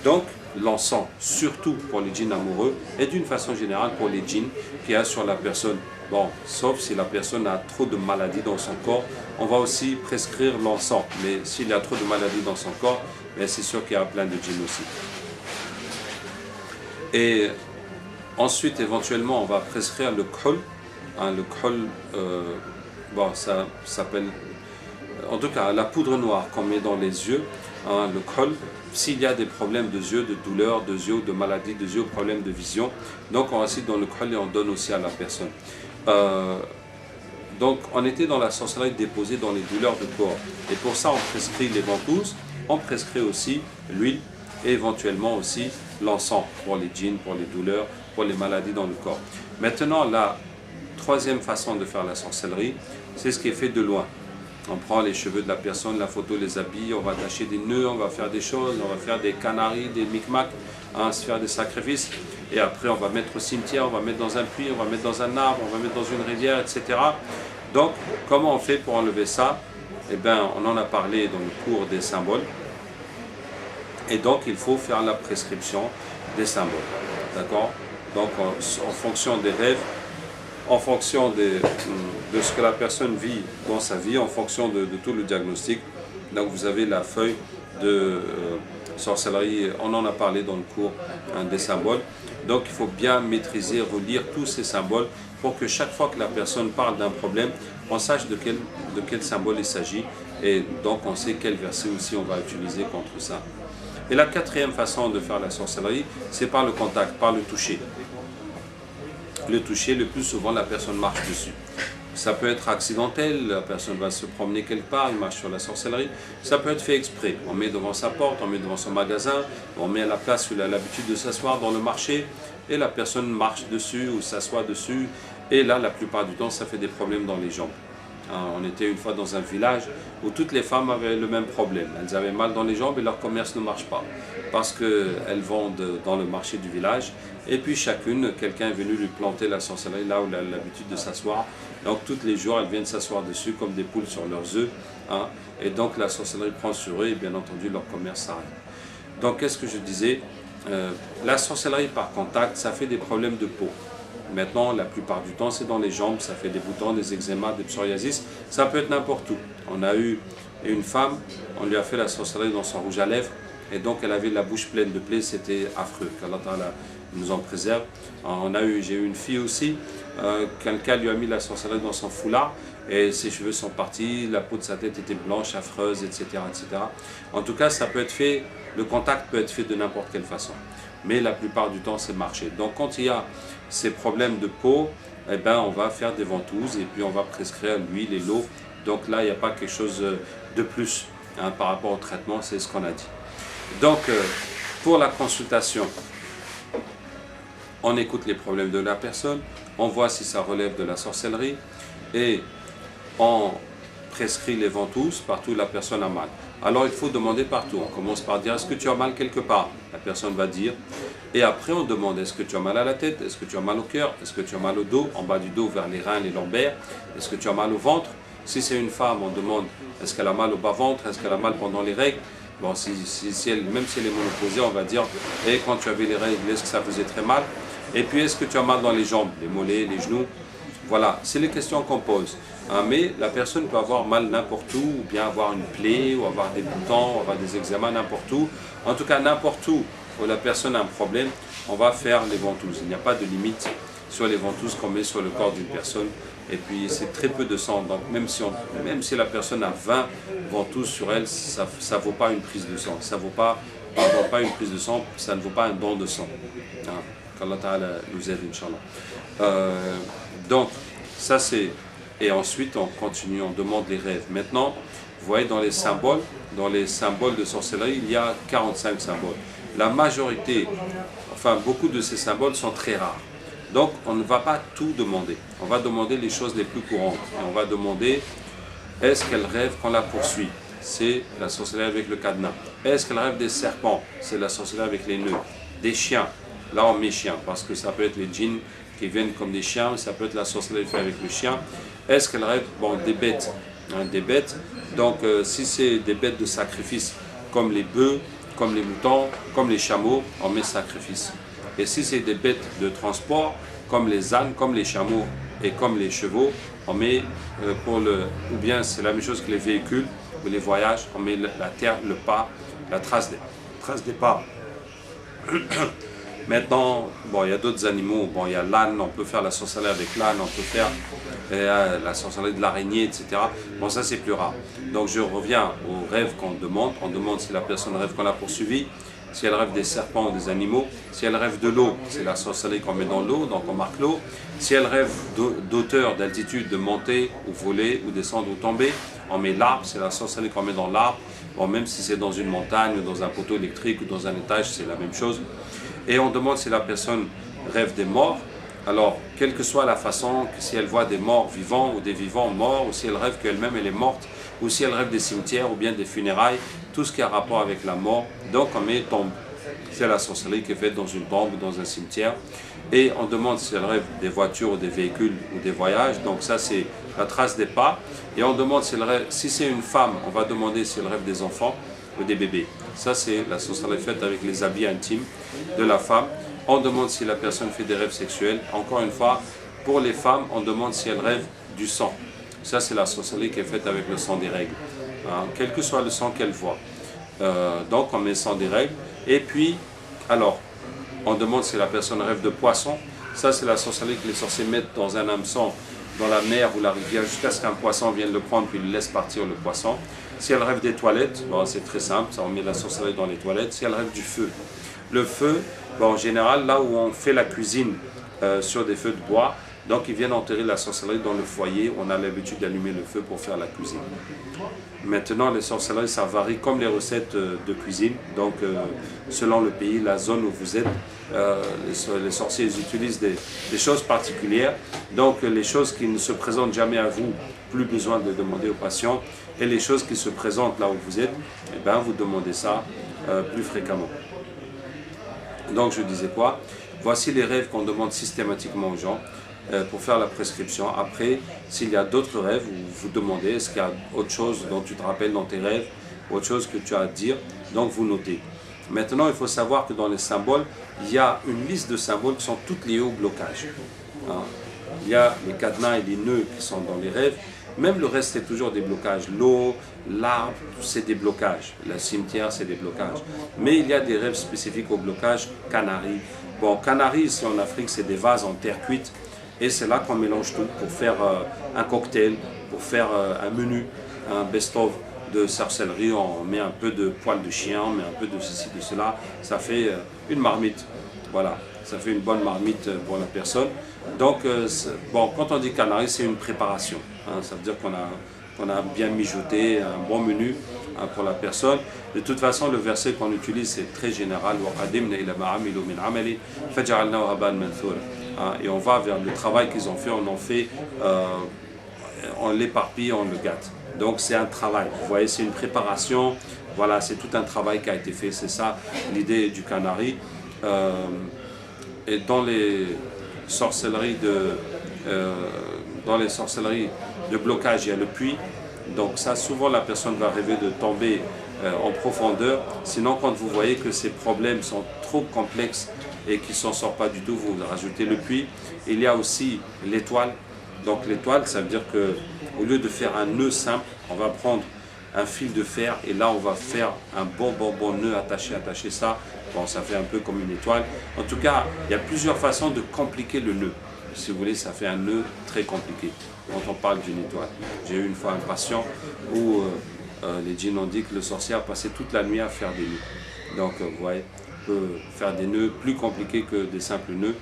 Donc l'encens, surtout pour les djinns amoureux et d'une façon générale pour les djinns qu'il y a sur la personne. Bon, sauf si la personne a trop de maladies dans son corps, on va aussi prescrire l'encens. Mais s'il y a trop de maladies dans son corps, c'est sûr qu'il y a plein de djinns aussi. Et ensuite, éventuellement, on va prescrire le khol. Hein, le khol, bon, ça s'appelle, en tout cas, la poudre noire qu'on met dans les yeux. Hein, le khol, s'il y a des problèmes de yeux, de douleurs de yeux, de maladies de yeux, problèmes de vision, donc on reste dans le khol et on donne aussi à la personne. Donc on était dans la sorcellerie déposée dans les douleurs de corps, et pour ça on prescrit les ventouses, on prescrit aussi l'huile et éventuellement aussi l'encens pour les djinns, pour les douleurs, pour les maladies dans le corps. Maintenant, la troisième façon de faire la sorcellerie, c'est ce qui est fait de loin. On prend les cheveux de la personne, la photo, les habits, on va attacher des nœuds, on va faire des choses, on va faire des canaries, des micmacs, hein, se faire des sacrifices. Et après, on va mettre au cimetière, on va mettre dans un puits, on va mettre dans un arbre, on va mettre dans une rivière, etc. Donc, comment on fait pour enlever ça? Eh bien, on en a parlé dans le cours des symboles. Et donc, il faut faire la prescription des symboles. D'accord? Donc, en fonction des rêves, en fonction de ce que la personne vit dans sa vie, en fonction de tout le diagnostic. Donc vous avez la feuille de sorcellerie, on en a parlé dans le cours, hein, des symboles. Donc il faut bien maîtriser, relire tous ces symboles pour que chaque fois que la personne parle d'un problème, on sache de quel symbole il s'agit, et donc on sait quel verset aussi on va utiliser contre ça. Et la quatrième façon de faire la sorcellerie, c'est par le contact, par le toucher. Le toucher, le plus souvent la personne marche dessus. Ça peut être accidentel, la personne va se promener quelque part, il marche sur la sorcellerie. Ça peut être fait exprès, on met devant sa porte, on met devant son magasin, on met à la place où il a l'habitude de s'asseoir dans le marché, et la personne marche dessus ou s'assoit dessus, et là la plupart du temps ça fait des problèmes dans les jambes. On était une fois dans un village où toutes les femmes avaient le même problème. Elles avaient mal dans les jambes et leur commerce ne marche pas. Parce qu'elles vendent dans le marché du village. Et puis chacune, quelqu'un est venu lui planter la sorcellerie là où elle a l'habitude de s'asseoir. Donc tous les jours, elles viennent s'asseoir dessus comme des poules sur leurs œufs. Hein. Et donc la sorcellerie prend sur eux et bien entendu leur commerce s'arrête. Donc qu'est-ce que je disais? La sorcellerie par contact, ça fait des problèmes de peau. Maintenant, la plupart du temps, c'est dans les jambes, ça fait des boutons, des eczémas, des psoriasis, ça peut être n'importe où. On a eu une femme, on lui a fait la sorcellerie dans son rouge à lèvres, et donc elle avait la bouche pleine de plaies, c'était affreux, qu'Allah Ta'ala nous en préserve. J'ai eu une fille aussi, quelqu'un lui a mis la sorcellerie dans son foulard, et ses cheveux sont partis, la peau de sa tête était blanche, affreuse, etc., etc. En tout cas, ça peut être fait, le contact peut être fait de n'importe quelle façon, mais la plupart du temps c'est marché. Donc quand il y a ces problèmes de peau, eh ben, on va faire des ventouses et puis on va prescrire l'huile et l'eau. Donc là, il n'y a pas quelque chose de plus hein, par rapport au traitement, c'est ce qu'on a dit. Donc, pour la consultation, on écoute les problèmes de la personne, on voit si ça relève de la sorcellerie et on prescrit les ventouses partout où la personne a mal. Alors, il faut demander partout. On commence par dire, est-ce que tu as mal quelque part? La personne va dire. Et après, on demande, est-ce que tu as mal à la tête? Est-ce que tu as mal au cœur? Est-ce que tu as mal au dos, en bas du dos, vers les reins, les lombaires? Est-ce que tu as mal au ventre? Si c'est une femme, on demande, est-ce qu'elle a mal au bas-ventre? Est-ce qu'elle a mal pendant les règles? Bon, même si elle est ménopausée, on va dire, et quand tu avais les règles, est-ce que ça faisait très mal? Et puis, est-ce que tu as mal dans les jambes, les mollets, les genoux? Voilà, c'est les questions qu'on pose. Hein, mais la personne peut avoir mal n'importe où, ou bien avoir une plaie, ou avoir des boutons, ou avoir des eczémas n'importe où. En tout cas, n'importe où la personne a un problème, on va faire les ventouses. Il n'y a pas de limite sur les ventouses qu'on met sur le corps d'une personne. Et puis, c'est très peu de sang. Donc, même si la personne a 20 ventouses sur elle, ça ne vaut pas une prise de sang. Ça ne vaut pas une prise de sang, ça ne vaut pas un don de sang. Hein, qu'Allah Ta'ala nous aide, Inch'Allah. Donc, ça c'est... Et ensuite, on continue, on demande les rêves. Maintenant, vous voyez, dans les symboles de sorcellerie, il y a 45 symboles. La majorité, enfin, beaucoup de ces symboles sont très rares. Donc, on ne va pas tout demander. On va demander les choses les plus courantes. Et on va demander, est-ce qu'elle rêve qu'on la poursuit? C'est la sorcellerie avec le cadenas. Est-ce qu'elle rêve des serpents? C'est la sorcellerie avec les nœuds. Des chiens. Là, on met chiens, parce que ça peut être les djinns qui viennent comme des chiens, ça peut être la sorcellerie faite avec le chien. Est-ce qu'elle rêve des bêtes? Hein, des bêtes. Donc, si c'est des bêtes de sacrifice, comme les bœufs, comme les moutons, comme les chameaux, on met sacrifice. Et si c'est des bêtes de transport, comme les ânes, comme les chameaux et comme les chevaux, on met ou bien c'est la même chose que les véhicules ou les voyages, on met la terre, le pas, la trace des pas. Maintenant, bon, il y a d'autres animaux, bon, il y a l'âne, on peut faire la sorcellerie avec l'âne, on peut faire la sorcellerie de l'araignée, etc. Bon, ça c'est plus rare. Donc je reviens au rêve qu'on demande. On demande si la personne rêve qu'on l'a poursuivi, si elle rêve des serpents ou des animaux. Si elle rêve de l'eau, c'est la sorcellerie qu'on met dans l'eau, donc on marque l'eau. Si elle rêve d'auteur, d'altitude, de monter ou voler ou descendre ou tomber, on met l'arbre, c'est la sorcellerie qu'on met dans l'arbre. Bon, même si c'est dans une montagne ou dans un poteau électrique ou dans un étage, c'est la même chose. Et on demande si la personne rêve des morts. Alors, quelle que soit la façon, si elle voit des morts vivants ou des vivants morts, ou si elle rêve qu'elle-même elle est morte, ou si elle rêve des cimetières ou bien des funérailles, tout ce qui a rapport avec la mort. Donc on met tombe. C'est la sorcellerie qui est faite dans une tombe ou dans un cimetière. Et on demande si elle rêve des voitures ou des véhicules ou des voyages. Donc ça c'est la trace des pas. Et on demande si c'est une femme, on va demander si elle rêve des enfants ou des bébés. Ça c'est la sorcellerie faite avec les habits intimes de la femme. On demande si la personne fait des rêves sexuels. Encore une fois, pour les femmes, on demande si elles rêvent du sang. Ça, c'est la sorcellerie qui est faite avec le sang des règles. Hein, quel que soit le sang qu'elle voit. Donc, on met le sang des règles. Et puis, alors, on demande si la personne rêve de poisson. Ça, c'est la sorcellerie que les sorciers mettent dans un hameçon, dans la mer ou la rivière, jusqu'à ce qu'un poisson vienne le prendre, puis il laisse partir le poisson. Si elle rêve des toilettes, bon, c'est très simple, ça, on met la sorcellerie dans les toilettes. Si elle rêve du feu. Le feu, bon, en général, là où on fait la cuisine sur des feux de bois, donc ils viennent enterrer la sorcellerie dans le foyer. On a l'habitude d'allumer le feu pour faire la cuisine. Maintenant, les sorcelleries, ça varie comme les recettes de cuisine. Donc, selon le pays, la zone où vous êtes, les sorciers utilisent des choses particulières. Donc, les choses qui ne se présentent jamais à vous, plus besoin de demander aux patients. Et les choses qui se présentent là où vous êtes, eh ben, vous demandez ça plus fréquemment. Donc, je disais quoi? Voici les rêves qu'on demande systématiquement aux gens pour faire la prescription. Après, s'il y a d'autres rêves, vous demandez, est-ce qu'il y a autre chose dont tu te rappelles dans tes rêves, autre chose que tu as à dire, donc vous notez. Maintenant, il faut savoir que dans les symboles, il y a une liste de symboles qui sont toutes liées au blocage. Hein. Il y a les cadenas et les nœuds qui sont dans les rêves, Même le reste, c'est toujours des blocages. L'eau, l'arbre, c'est des blocages. Le cimetière, c'est des blocages. Mais il y a des rêves spécifiques au blocage Canaries. Bon, Canaries, ici en Afrique, c'est des vases en terre cuite. Et c'est là qu'on mélange tout pour faire un cocktail, pour faire un menu, un best-of de sorcellerie. On met un peu de poil de chien, on met un peu de ceci, de cela. Ça fait une marmite. Voilà, ça fait une bonne marmite pour la personne. Donc, bon, quand on dit Canaries, c'est une préparation. Hein, ça veut dire qu'on a bien mijoté un bon menu pour la personne. De toute façon, le verset qu'on utilise, c'est très général. Et on va vers le travail qu'ils ont fait, on l'éparpille, on le gâte. Donc c'est un travail, vous voyez, c'est une préparation, voilà, c'est tout un travail qui a été fait, c'est ça l'idée du Canari. Et dans les sorcelleries de blocage, il y a le puits. Donc ça, souvent la personne va rêver de tomber en profondeur. Sinon, quand vous voyez que ces problèmes sont trop complexes et qu'ils ne s'en sortent pas du tout, vous rajoutez le puits. Il y a aussi l'étoile. Donc l'étoile, ça veut dire qu'au lieu de faire un nœud simple, on va prendre un fil de fer et là on va faire un bon nœud attacher ça. Bon, ça fait un peu comme une étoile. En tout cas, il y a plusieurs façons de compliquer le nœud. Si vous voulez, ça fait un nœud très compliqué quand on parle d'une étoile. J'ai eu une fois un patient où les djinns ont dit que le sorcier a passé toute la nuit à faire des nœuds. Donc vous voyez, on peut faire des nœuds plus compliqués que des simples nœuds.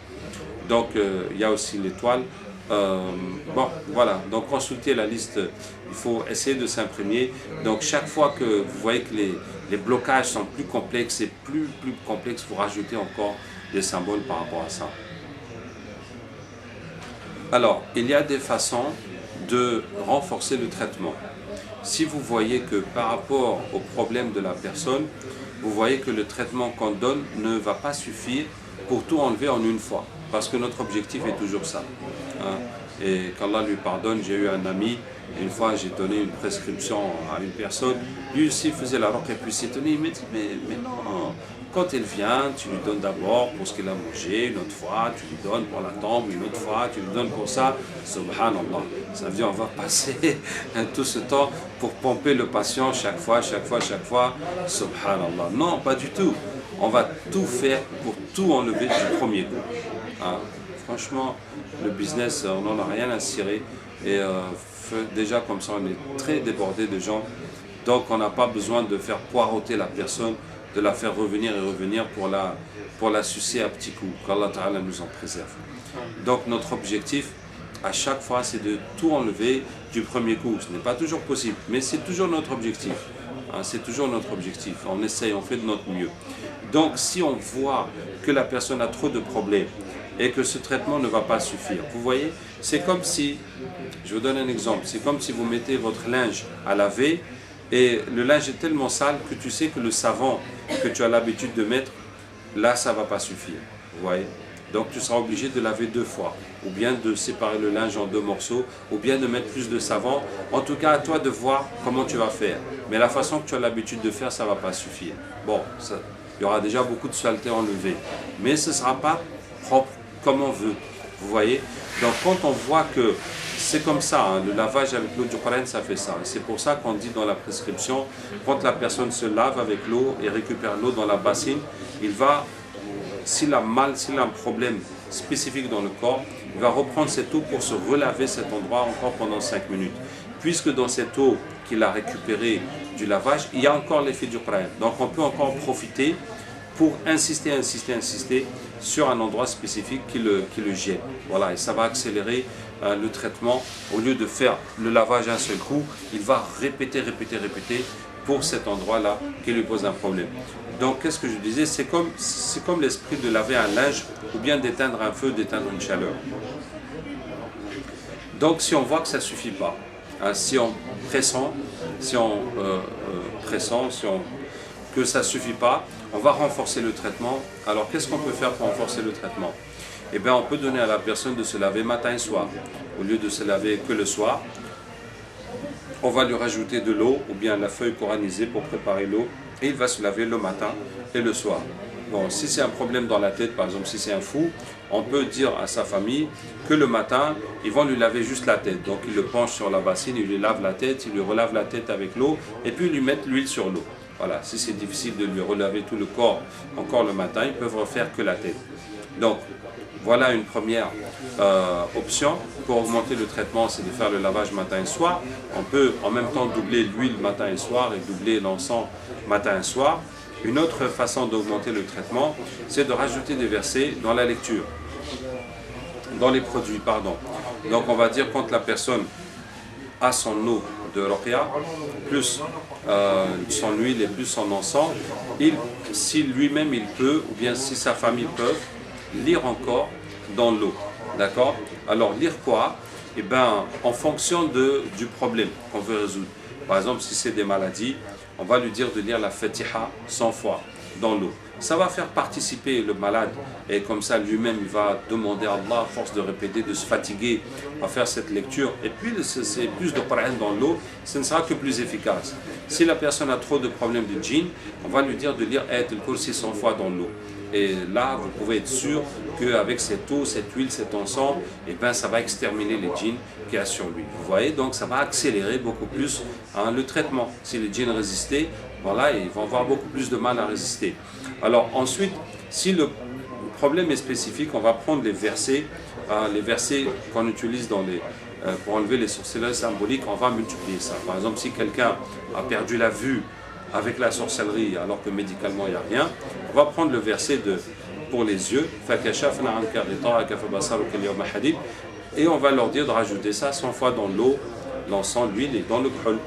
Donc il y a aussi l'étoile. Bon, voilà, donc consultez la liste, il faut essayer de s'imprégner. Donc chaque fois que vous voyez que les blocages sont plus complexes et plus complexes, vous rajoutez encore des symboles par rapport à ça. Alors, il y a des façons de renforcer le traitement. Si vous voyez que par rapport au problème de la personne, vous voyez que le traitement qu'on donne ne va pas suffire pour tout enlever en une fois. Parce que notre objectif est toujours ça. Hein. Et qu'Allah lui pardonne, j'ai eu un ami, une fois j'ai donné une prescription à une personne, lui aussi faisait la ruqya, puis s'est étonné, il m'a dit, mais non, quand elle vient, tu lui donnes d'abord pour ce qu'elle a mangé, une autre fois, tu lui donnes pour la tombe, une autre fois, tu lui donnes pour ça, subhanallah. Ça veut dire on va passer tout ce temps pour pomper le patient chaque fois, subhanallah. Non, pas du tout. On va tout faire pour tout enlever du premier coup. Hein. Franchement, le business, on n'en a rien à cirer. Et déjà, comme ça, on est très débordé de gens. Donc, on n'a pas besoin de faire poireauter la personne, de la faire revenir et revenir pour la sucer à petits coups. Qu'Allah Ta'ala nous en préserve. Donc, notre objectif, à chaque fois, c'est de tout enlever du premier coup. Ce n'est pas toujours possible, mais c'est toujours notre objectif. Hein, c'est toujours notre objectif. On essaye, on fait de notre mieux. Donc, si on voit que la personne a trop de problèmes et que ce traitement ne va pas suffire, vous voyez, c'est comme si, je vous donne un exemple, c'est comme si vous mettez votre linge à laver et le linge est tellement sale que tu sais que le savon que tu as l'habitude de mettre, là, ça ne va pas suffire. Vous voyez? Donc, tu seras obligé de laver 2 fois, ou bien de séparer le linge en 2 morceaux, ou bien de mettre plus de savon. En tout cas, à toi de voir comment tu vas faire. Mais la façon que tu as l'habitude de faire, ça ne va pas suffire. Bon, il y aura déjà beaucoup de saleté enlevée, mais ce ne sera pas propre comme on veut. Vous voyez? Donc, quand on voit que c'est comme ça, hein, le lavage avec l'eau du Coran, ça fait ça. C'est pour ça qu'on dit dans la prescription, quand la personne se lave avec l'eau et récupère l'eau dans la bassine, il va... S'il a un problème spécifique dans le corps, il va reprendre cette eau pour se relaver cet endroit encore pendant 5 minutes. Puisque dans cette eau qu'il a récupérée du lavage, il y a encore l'effet du Coran. Donc on peut encore en profiter pour insister sur un endroit spécifique qui le gêne. Voilà, et ça va accélérer le traitement. Au lieu de faire le lavage d'un seul coup, il va répéter pour cet endroit-là qui lui pose un problème. Donc, qu'est-ce que je disais? C'est comme l'esprit de laver un linge ou bien d'éteindre un feu, d'éteindre une chaleur. Donc, si on voit que ça ne suffit pas, hein, si on pressent, que ça ne suffit pas, on va renforcer le traitement. Alors, qu'est-ce qu'on peut faire pour renforcer le traitement? Eh bien, on peut donner à la personne de se laver matin et soir. Au lieu de se laver que le soir, on va lui rajouter de l'eau ou bien la feuille coranisée pour préparer l'eau et il va se laver le matin et le soir. Bon, si c'est un problème dans la tête, par exemple, si c'est un fou, on peut dire à sa famille que le matin, ils vont lui laver juste la tête. Donc, ils le penchent sur la bassine, ils lui lavent la tête, ils lui relavent la tête avec l'eau, et puis ils lui mettent l'huile sur l'eau. Voilà, si c'est difficile de lui relaver tout le corps encore le matin, ils peuvent refaire que la tête. Donc, voilà une première option. Pour augmenter le traitement, c'est de faire le lavage matin et soir. On peut en même temps doubler l'huile matin et soir et doubler l'encens matin et soir. Une autre façon d'augmenter le traitement, c'est de rajouter des versets dans la lecture, dans les produits, pardon. Donc on va dire quand la personne a son eau de Ruqya, plus son huile et plus son encens, si lui-même il peut, ou bien si sa famille peut, lire encore dans l'eau. D'accord? Alors lire quoi? Eh bien, en fonction du problème qu'on veut résoudre. Par exemple, si c'est des maladies, on va lui dire de lire la Fatiha 100 fois dans l'eau. Ça va faire participer le malade et comme ça lui-même il va demander à Allah à force de répéter, de se fatiguer à faire cette lecture. Et puis c'est plus de Coran dans l'eau, ce ne sera que plus efficace. Si la personne a trop de problèmes de djinn, on va lui dire de lire Ayat al-Kursi 100 fois dans l'eau. Et là, vous pouvez être sûr qu'avec cette eau, cette huile, cet encens, eh ben, ça va exterminer les djinns qu'il y a sur lui. Vous voyez, donc ça va accélérer beaucoup plus le traitement. Si les djinns résistaient, voilà, ils vont avoir beaucoup plus de mal à résister. Alors ensuite, si le problème est spécifique, on va prendre les versets qu'on utilise pour enlever les sorcelleries symboliques, on va multiplier ça. Par exemple, si quelqu'un a perdu la vue avec la sorcellerie alors que médicalement il n'y a rien, on va prendre le verset pour les yeux et on va leur dire de rajouter ça 100 fois dans l'eau, l'encens, l'huile et dans le khol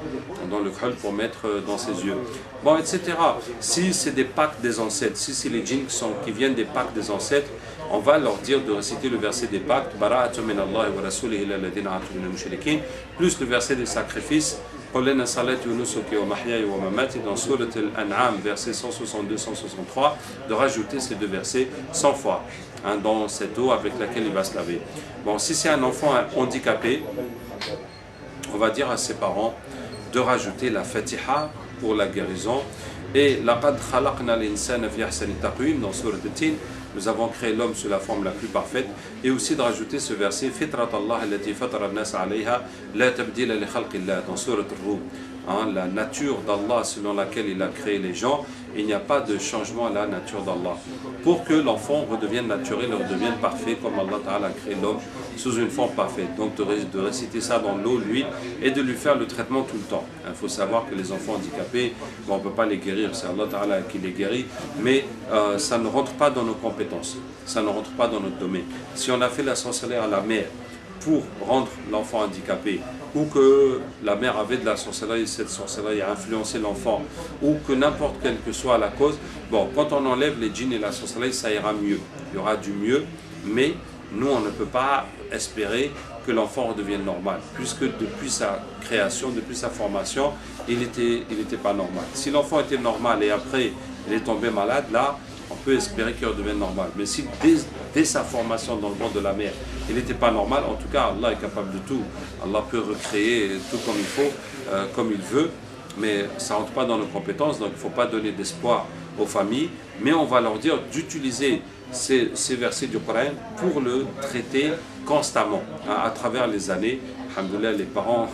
pour mettre dans ses yeux. Bon, etc. Si c'est des Pâques des ancêtres, si c'est les djinns qui viennent des Pâques des ancêtres, on va leur dire de réciter le verset des Pâques, plus le verset des sacrifices, dans Surat Al-An'am, verset 162-163, de rajouter ces deux versets 100 fois dans cette eau avec laquelle il va se laver. Bon, si c'est un enfant handicapé, on va dire à ses parents de rajouter la Fatiha pour la guérison et laqad khalaqna al-insana fi ahsani taqwim dans Surat At-Tin, nous avons créé l'homme sous la forme la plus parfaite, et aussi de rajouter ce verset Fitrat Allah allati fatara an-nas 'alayha la tabdila li khalqillah dans Surat Ar-Rum. La nature d'Allah selon laquelle il a créé les gens, il n'y a pas de changement à la nature d'Allah. Pour que l'enfant redevienne naturel, redevienne parfait comme Allah Ta'ala a créé l'homme sous une forme parfaite. Donc de réciter ça dans l'eau, l'huile et de lui faire le traitement tout le temps. Il faut savoir que les enfants handicapés, on ne peut pas les guérir, c'est Allah Ta'ala qui les guérit, mais ça ne rentre pas dans nos compétences, ça ne rentre pas dans notre domaine. Si on a fait la sorcellerie à la mère pour rendre l'enfant handicapé, ou que la mère avait de la sorcellerie, cette sorcellerie a influencé l'enfant, ou que n'importe quelle que soit la cause, bon, quand on enlève les djinns et la sorcellerie, ça ira mieux. Il y aura du mieux, mais nous, on ne peut pas espérer que l'enfant redevienne normal, puisque depuis sa création, depuis sa formation, il était pas normal. Si l'enfant était normal et après, il est tombé malade, là, on peut espérer qu'il redevienne normal. Mais si dès sa formation dans le monde de la mère, il n'était pas normal, en tout cas, Allah est capable de tout. Allah peut recréer tout comme il faut, comme il veut, mais ça ne rentre pas dans nos compétences, donc il ne faut pas donner d'espoir aux familles, mais on va leur dire d'utiliser ces versets du Coran pour le traiter constamment, à travers les années. Alhamdoulilah, les parents,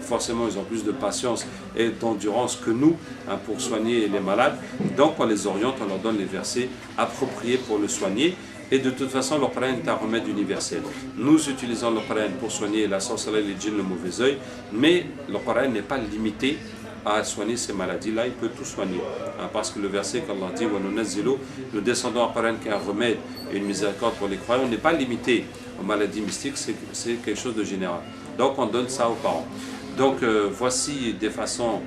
forcément, ils ont plus de patience et d'endurance que nous pour soigner les malades. Donc, on les oriente, on leur donne les versets appropriés pour le soigner. Et de toute façon, le Coran est un remède universel. Nous utilisons le Coran pour soigner la sorcellerie, les djinns, le mauvais œil, mais le Coran n'est pas limité à soigner ces maladies-là, il peut tout soigner. Parce que le verset qu'Allah dit, nous descendons en Coran qui est un remède et une miséricorde pour les croyants, n'est pas limité aux maladies mystiques, c'est quelque chose de général. Donc on donne ça aux parents. Donc voici des façons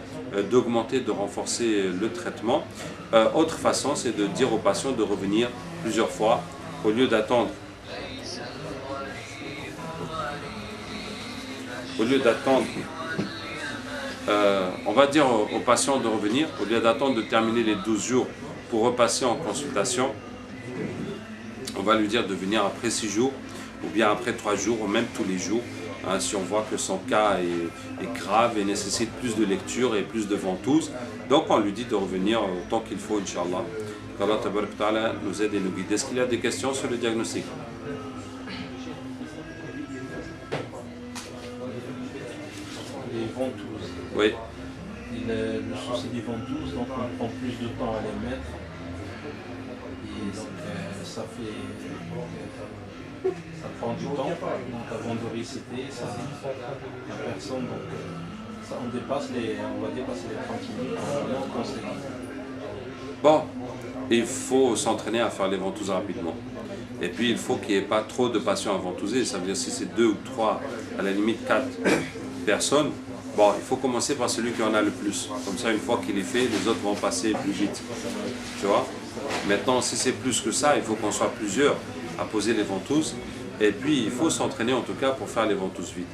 d'augmenter, de renforcer le traitement. Autre façon, c'est de dire aux patients de revenir plusieurs fois, au lieu d'attendre on va dire aux patients de revenir, au lieu d'attendre de terminer les 12 jours pour repasser en consultation, on va lui dire de venir après 6 jours, ou bien après 3 jours, ou même tous les jours, si on voit que son cas est grave et nécessite plus de lecture et plus de ventouses. Donc on lui dit de revenir autant qu'il faut, Inch'Allah. qu'Allah Tabarak Ta'ala nous aide et nous guide. Est-ce qu'il y a des questions sur le diagnostic? Les ventouses. Oui. Le souci des ventouses, donc on prend plus de temps à les mettre. Et donc ça prend du temps. Donc avant de réciter, ça la personne, donc ça, on va dépasser les 30 minutes en conseil. Bon, il faut s'entraîner à faire les ventouses rapidement. Et puis il faut qu'il n'y ait pas trop de patients à ventouser. Ça veut dire si c'est 2 ou 3, à la limite 4 personnes, bon, il faut commencer par celui qui en a le plus. Comme ça, une fois qu'il est fait, les autres vont passer plus vite. Tu vois? Maintenant, si c'est plus que ça, il faut qu'on soit plusieurs à poser les ventouses. Et puis, il faut s'entraîner en tout cas pour faire les ventouses vite.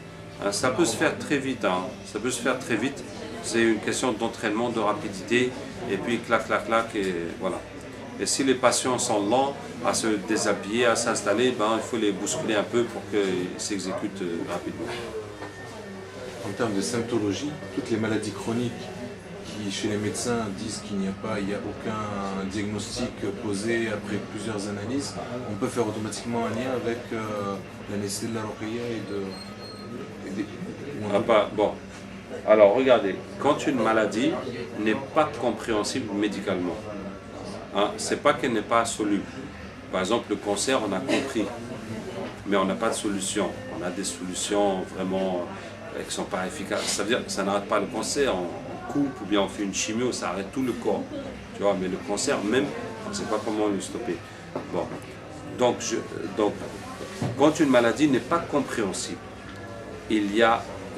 Hein, ça peut se faire très vite. Hein. Ça peut se faire très vite. C'est une question d'entraînement, de rapidité. Et puis, clac, clac, clac, et voilà. Et si les patients sont lents à se déshabiller, à s'installer, ben, il faut les bousculer un peu pour qu'ils s'exécutent rapidement. En termes de symptologie, toutes les maladies chroniques qui, chez les médecins, disent qu'il n'y a aucun diagnostic posé après plusieurs analyses, on peut faire automatiquement un lien avec la nécessité de la ruqya Bon, alors regardez, quand une maladie n'est pas compréhensible médicalement, hein, c'est pas qu'elle n'est pas soluble. Par exemple, le cancer, on a compris, mais on n'a pas de solution. On a des solutions vraiment qui ne sont pas efficaces. Ça veut dire que ça n'arrête pas le cancer. On coupe ou bien on fait une chimio, ça arrête tout le corps. Tu vois, mais le cancer même, on ne sait pas comment le stopper. Bon, donc quand une maladie n'est pas compréhensible,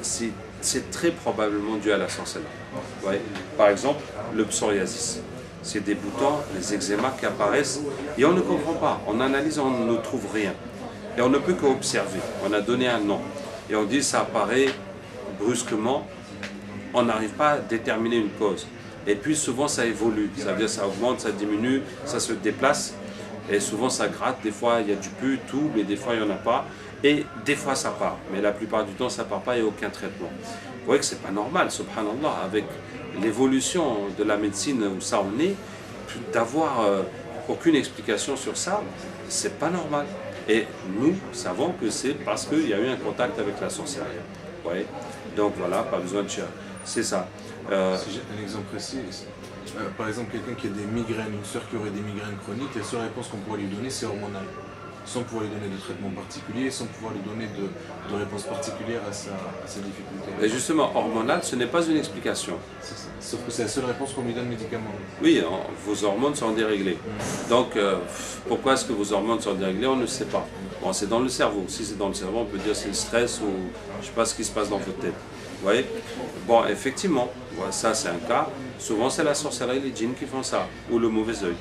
c'est très probablement dû à la sorcellerie. Ouais. Par exemple, le psoriasis. C'est des boutons, les eczémas qui apparaissent et on ne comprend pas. On analyse, on ne trouve rien. Et on ne peut qu'observer. On a donné un nom. Et on dit ça apparaît brusquement. On n'arrive pas à déterminer une cause. Et puis souvent ça évolue. Ça veut dire ça augmente, ça diminue, ça se déplace. Et souvent ça gratte. Des fois il y a du pu, tout, mais des fois il n'y en a pas. Et des fois ça part. Mais la plupart du temps ça ne part pas, il n'y a aucun traitement. Vous voyez que ce n'est pas normal, subhanallah, avec l'évolution de la médecine où ça en est, d'avoir aucune explication sur ça, c'est pas normal. Et nous savons que c'est parce qu'il y a eu un contact avec la sorcellerie. Ouais. Donc voilà, pas besoin de chercher. C'est ça. Si j'ai un exemple précis, par exemple quelqu'un qui a des migraines, une sœur qui aurait des migraines chroniques, la seule réponse qu'on pourrait lui donner c'est hormonal. Sans pouvoir lui donner de traitement particulier, sans pouvoir lui donner de réponse particulière à sa difficulté. Et justement, hormonal, ce n'est pas une explication. Sauf que c'est la seule réponse qu'on lui donne médicalement. Oui, vos hormones sont déréglées. Donc, pourquoi est-ce que vos hormones sont déréglées? On ne sait pas. Bon, c'est dans le cerveau. Si c'est dans le cerveau, on peut dire c'est le stress ou je ne sais pas ce qui se passe dans votre tête. Vous voyez? Bon, effectivement, ça c'est un cas. Souvent, c'est la sorcellerie, les djinns qui font ça, ou le mauvais œil.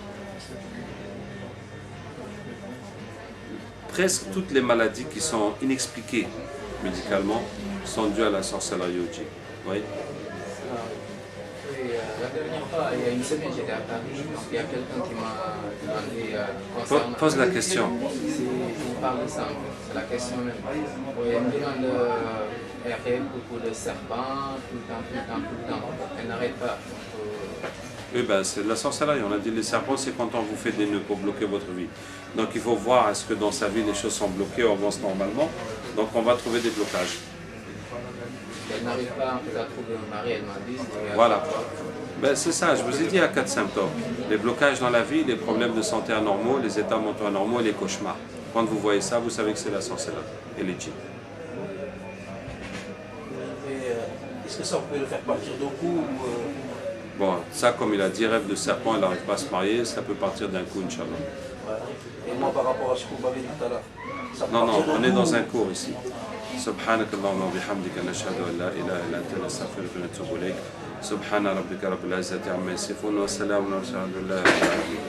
Presque toutes les maladies qui sont inexpliquées médicalement sont dues à la sorcellerie au djinn. Oui. La dernière fois, il y a une semaine, j'étais à Paris, donc il y a quelqu'un qui m'a demandé concernant... Pose la question. Il parle de ça, en fait. C'est la question même. Oui, elle me demande, elle fait beaucoup de serpents, tout le temps. Elle n'arrête pas. Oui, ben, c'est de la sorcellerie. On a dit les serpents, c'est quand on vous fait des nœuds pour bloquer votre vie. Donc il faut voir est-ce que dans sa vie les choses sont bloquées ou avancent normalement. Donc on va trouver des blocages. Elle n'arrive pas en fait, à trouver un mari, elle m'a dit. Voilà. Ben, c'est ça, je vous ai dit, il y a 4 symptômes. Les blocages dans la vie, les problèmes de santé anormaux, les états mentaux anormaux et les cauchemars. Quand vous voyez ça, vous savez que c'est la sorcellerie et les djinns. Est-ce que ça, on peut le faire partir d'un coup Bon, ça, comme il a dit, rêve de serpent, il n'arrive pas à se marier, ça peut partir d'un coup, Inch'Allah. Voilà. Et moi, par rapport à ce que vous m'avez dit tout à l'heure. Non, on est dans un cours ici. سبحانك اللهم وبحمدك نشهد ان لا اله الا انت نستغفرك ونتوب اليك سبحان ربك رب العزه عما يصفون وسلام على المرسلين والحمد لله رب العالمين